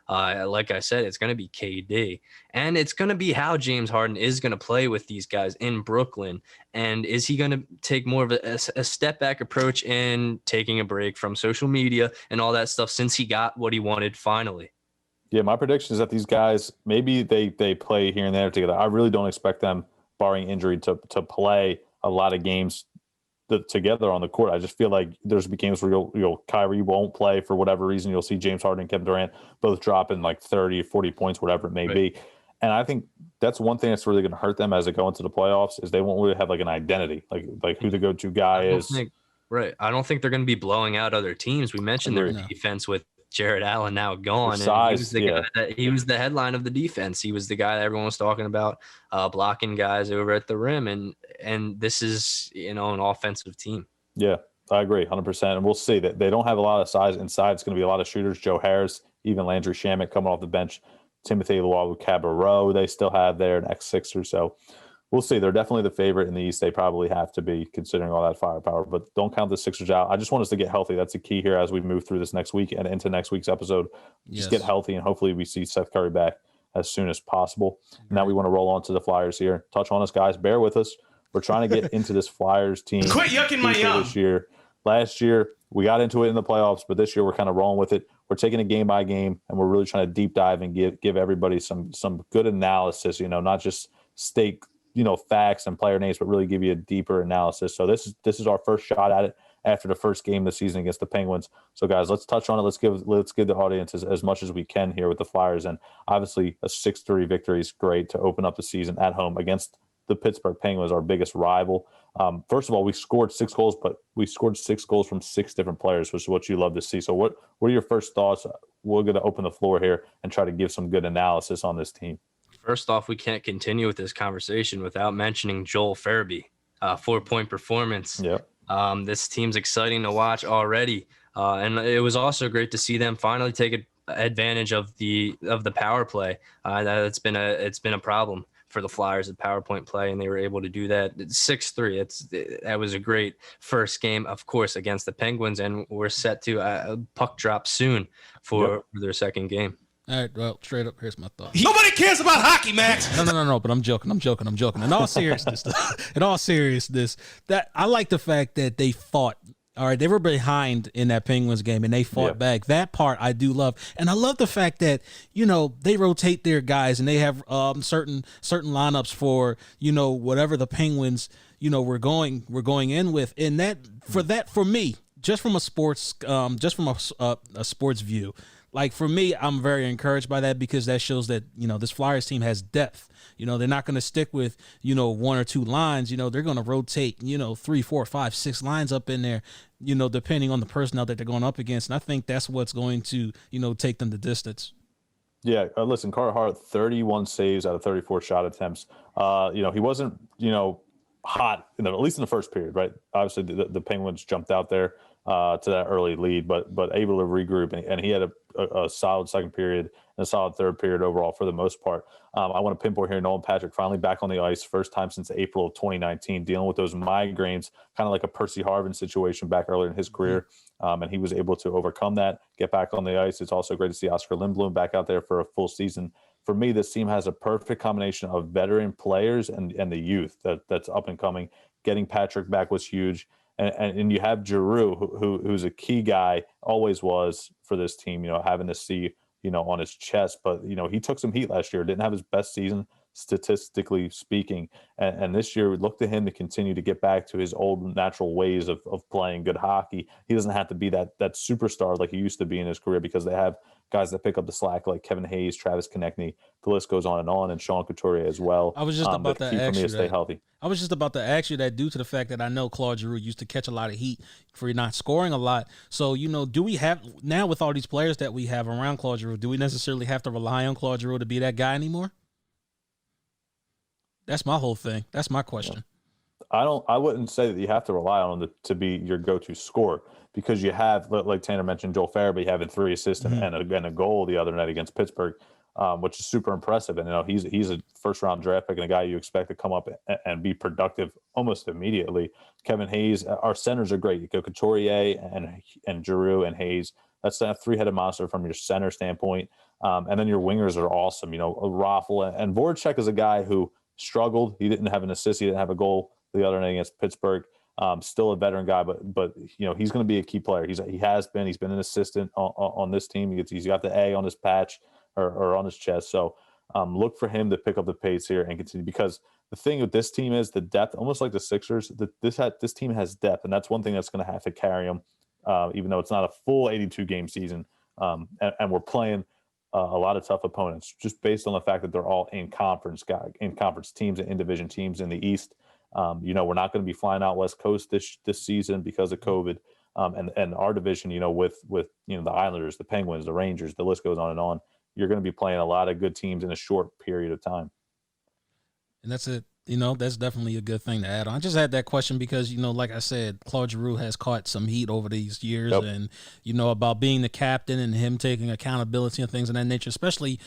Like I said, it's going to be KD. And it's going to be how James Harden is going to play with these guys in Brooklyn. And is he going to take more of a step back approach in taking a break from social media and all that stuff since he got what he wanted finally? Yeah, my prediction is that these guys, maybe they play here and there together. I really don't expect them, barring injury, to play a lot of games together on the court. I just feel like there's games where Kyrie won't play for whatever reason. You'll see James Harden and Kevin Durant both dropping like 30, 40 points, whatever it may be. And I think that's one thing that's really going to hurt them as they go into the playoffs is they won't really have like an identity, like who the go-to guy is. I don't think they're going to be blowing out other teams. We mentioned their defense with Jared Allen now gone. Size, and he was the headline of the defense. He was the guy that everyone was talking about, blocking guys over at the rim. And this is, an offensive team. Yeah, I agree 100%. And we'll see that they don't have a lot of size inside. It's going to be a lot of shooters. Joe Harris, even Landry Shamet coming off the bench, Timothy Luwawu-Cabarrot they still have there, an ex-Sixer. So we'll see. They're definitely the favorite in the East. They probably have to be, considering all that firepower. But don't count the Sixers out. I just want us to get healthy. That's the key here as we move through this next week and into next week's episode. Just get healthy, and hopefully we see Seth Curry back as soon as possible. Now we want to roll on to the Flyers here. Touch on us, guys. Bear with us. We're trying to get into this Flyers team. Quit yucking my yum. This year. Last year, we got into it in the playoffs, but this year we're kind of rolling with it. We're taking it game by game, and we're really trying to deep dive and give everybody some good analysis, not just stake facts and player names, but really give you a deeper analysis. So this is our first shot at it after the first game of the season against the Penguins. So guys, let's touch on it. Let's give the audience as much as we can here with the Flyers. And obviously a 6-3 victory is great to open up the season at home against the Pittsburgh Penguins, our biggest rival. First of all, we scored 6 goals, but we scored 6 goals from 6 different players, which is what you love to see. So what are your first thoughts? We're going to open the floor here and try to give some good analysis on this team. First off, we can't continue with this conversation without mentioning Joel Fairby, 4-point performance. Yeah. This team's exciting to watch already. And it was also great to see them finally take advantage of the power play. It's been a problem for the Flyers at power point play, and they were able to do that. 6-3. That was a great first game, of course, against the Penguins, and we're set to a puck drop soon for their second game. All right, well, straight up, here's my thoughts. Nobody cares about hockey, Max. No, but I'm joking. In all seriousness, that I like the fact that they fought All right, they were behind in that Penguins game, and they fought back. That part I do love, and I love the fact that they rotate their guys, and they have certain lineups for whatever the Penguins we're going in with, and for me, just from a sports a sports view. Like for me, I'm very encouraged by that because that shows that this Flyers team has depth. They're not going to stick with one or two lines. They're going to rotate 3, 4, 5, 6 lines up in there. Depending on the personnel that they're going up against, and I think that's what's going to take them the distance. Yeah, listen, Carter Hart, 31 saves out of 34 shot attempts. He wasn't hot at least in the first period, right? Obviously, the Penguins jumped out there to that early lead, but able to regroup, and he had a solid second period and a solid third period overall for the most part. I want to pinpoint here Nolan Patrick finally back on the ice, first time since April of 2019, dealing with those migraines, kind of like a Percy Harvin situation back earlier in his career, and he was able to overcome that, get back on the ice. It's also great to see Oscar Lindblom back out there for a full season. For me, this team has a perfect combination of veteran players and the youth that's up and coming. Getting Patrick back was huge. And you have Giroux, who's a key guy, always was for this team, having to see, on his chest. But, he took some heat last year, didn't have his best season, statistically speaking. And this year, we look to him to continue to get back to his old natural ways of playing good hockey. He doesn't have to be that superstar like he used to be in his career because they have guys that pick up the slack like Kevin Hayes, Travis Konechny. The list goes on, and Sean Couturier as well. I was just about to ask you to stay healthy. I was just about to ask you that due to the fact that I know Claude Giroux used to catch a lot of heat for not scoring a lot. So, do we have now with all these players that we have around Claude Giroux, do we necessarily have to rely on Claude Giroux to be that guy anymore? That's my whole thing. That's my question. I wouldn't say that you have to rely on him to be your go-to scorer because you have, like Tanner mentioned, Joel Fairby having 3 assists and a goal the other night against Pittsburgh, which is super impressive. And, he's a first-round draft pick and a guy you expect to come up and be productive almost immediately. Kevin Hayes, our centers are great. You go Couturier and Giroux and Hayes. That's a 3-headed monster from your center standpoint. And then your wingers are awesome. Raffle and Voracek is a guy who struggled. He didn't have an assist. He didn't have a goal the other night against Pittsburgh. Still a veteran guy, but he's going to be a key player. He's been an assistant on this team. He's got the A on his patch or on his chest. So look for him to pick up the pace here and continue, because the thing with this team is the depth, almost like the Sixers. This team has depth, and that's one thing that's going to have to carry them, even though it's not a full 82 game season, and we're playing a lot of tough opponents just based on the fact that they're all in conference teams and in division teams in the East. We're not going to be flying out West Coast this season because of COVID, and our division, with the Islanders, the Penguins, the Rangers, the list goes on and on. You're going to be playing a lot of good teams in a short period of time. And that's it. That's definitely a good thing to add on. I just had that question because, like I said, Claude Giroux has caught some heat over these years, and, about being the captain and him taking accountability and things of that nature, especially,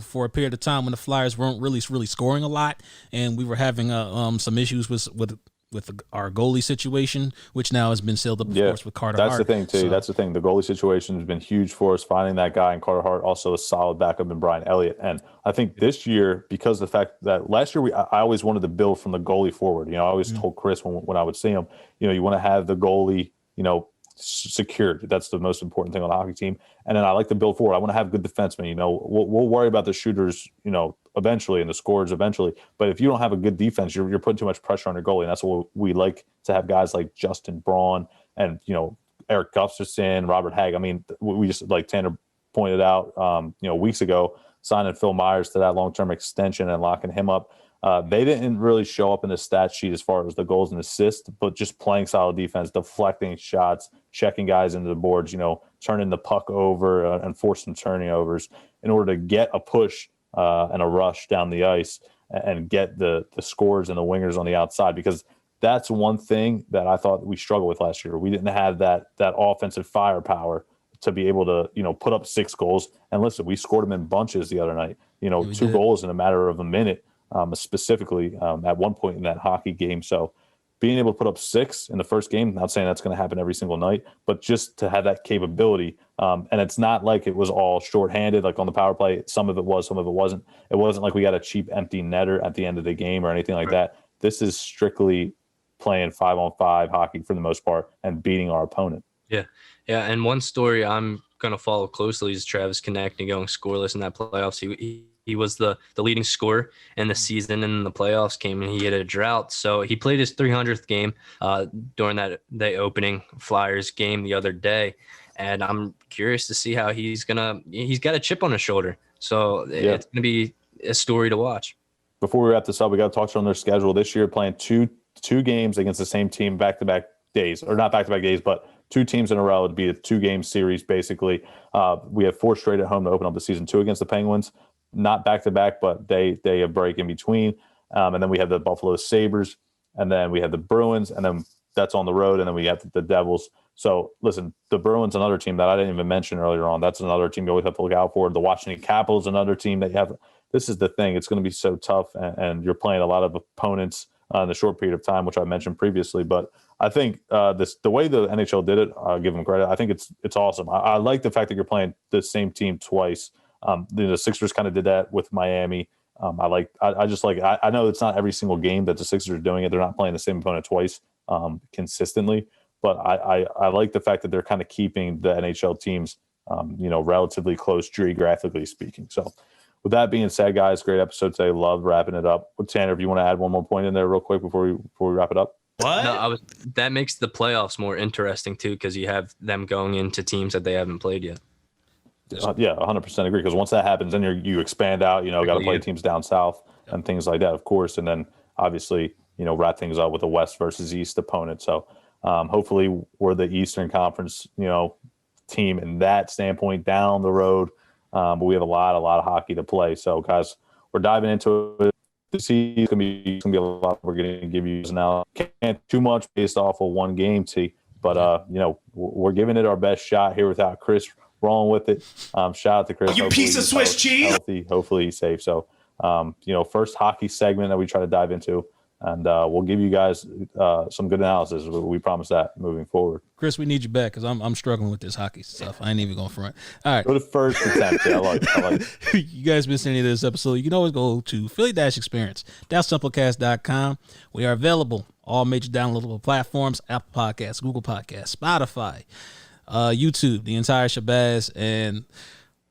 for a period of time when the Flyers weren't really scoring a lot, and we were having some issues with our goalie situation, which now has been sealed up, of course, with Carter Hart. That's the thing, too. So, that's the thing. The goalie situation has been huge for us, finding that guy, and Carter Hart also a solid backup in Brian Elliott. And I think this year, because of the fact that last year I always wanted to build from the goalie forward. I always told Chris when I would see him, you want to have the goalie, secured. That's the most important thing on a hockey team. And then I like to build forward. I want to have good defensemen. We'll worry about the shooters, eventually, and the scorers eventually. But if you don't have a good defense, you're putting too much pressure on your goalie. And that's what we like to have, guys like Justin Braun and, Eric Gustafson, Robert Hagg. I mean, we just, like Tanner pointed out, weeks ago, signing Phil Myers to that long-term extension and locking him up. They didn't really show up in the stat sheet as far as the goals and assists, but just playing solid defense, deflecting shots, checking guys into the boards, turning the puck over and forcing turnovers in order to get a push and a rush down the ice and get the scores and the wingers on the outside, because that's one thing that I thought we struggled with last year. We didn't have that offensive firepower to be able to, put up 6 goals. And listen, we scored them in bunches the other night, 2 goals in a matter of a minute. Specifically at one point in that hockey game. So being able to put up 6 in the first game, not saying that's going to happen every single night, but just to have that capability. And it's not like it was all shorthanded, like on the power play. Some of it was, some of it wasn't. It wasn't like we got a cheap empty netter at the end of the game or anything like that. This is strictly playing 5-on-5 hockey for the most part and beating our opponent. Yeah. And one story I'm going to follow closely is Travis Konechny going scoreless in that playoffs. He was the leading scorer in the season, and the playoffs came and he had a drought. So he played his 300th game during the opening Flyers game the other day. And I'm curious to see how he's got a chip on his shoulder. So it's going to be a story to watch. Before we wrap this up, we got to talk on their schedule this year, playing two games against the same team back-to-back days, or not back-to-back days, but 2 teams in a row. It'd be a 2-game series, basically. We have 4 straight at home to open up the season, 2 against the Penguins, not back-to-back, but they a break in between. And then we have the Buffalo Sabres, and then we have the Bruins, and then that's on the road, and then we have the Devils. So, listen, the Bruins, another team that I didn't even mention earlier on. That's another team you always have to look out for. The Washington Capitals, another team that you have. This is the thing. It's going to be so tough, and you're playing a lot of opponents in a short period of time, which I mentioned previously. But I think the way the NHL did it, I'll give them credit. I think it's awesome. I like the fact that you're playing the same team twice. The Sixers kind of did that with Miami. I just like I know it's not every single game that the Sixers are doing it. They're not playing the same opponent twice consistently. But I like the fact that they're kind of keeping the NHL teams, relatively close geographically speaking. So with that being said, guys, great episode today. Love wrapping it up. Tanner, if you want to add one more point in there real quick before we wrap it up. What? No, that makes the playoffs more interesting too, because you have them going into teams that they haven't played yet. 100% agree. Because once that happens, then you expand out. Got to play teams down south and things like that, of course, and then obviously wrap things up with a West versus East opponent. So hopefully we're the Eastern Conference team in that standpoint down the road. But we have a lot of hockey to play. So, guys, we're diving into it. This is going to be a lot we're going to give you now. Can't too much based off of one game, but we're giving it our best shot here without Chris rolling with it. Shout out to Chris. You piece of Swiss cheese. Healthy. Hopefully he's safe. So, first hockey segment that we try to dive into. And we'll give you guys some good analysis. We promise that moving forward. Chris, we need you back because I'm struggling with this hockey stuff. I ain't even going front. All right. Go to first attempt. I like it. You guys missed any of this episode, you can always go to Philly-Experience, simplecast.com. We are available all major downloadable platforms, Apple Podcasts, Google Podcasts, Spotify, YouTube, the entire shabazz. And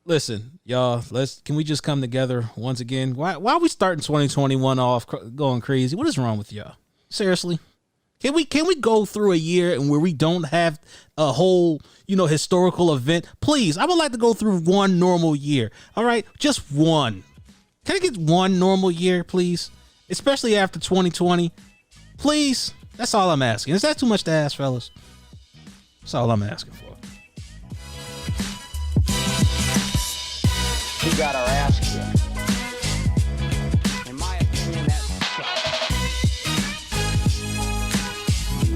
listen, y'all, can we just come together once again? Why are we starting 2021 off going crazy? What is wrong with y'all? Seriously? Can we go through a year and where we don't have a whole, historical event? Please, I would like to go through one normal year. All right? Just one. Can I get one normal year, please? Especially after 2020. Please? That's all I'm asking. Is that too much to ask, fellas? That's all I'm asking for. We got our ass kicked. In my opinion, that's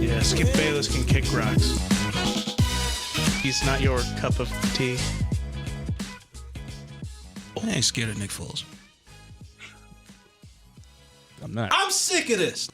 Yeah, Skip Bayless can kick rocks. He's not your cup of tea. I ain't scared of Nick Foles. I'm not. I'm sick of this.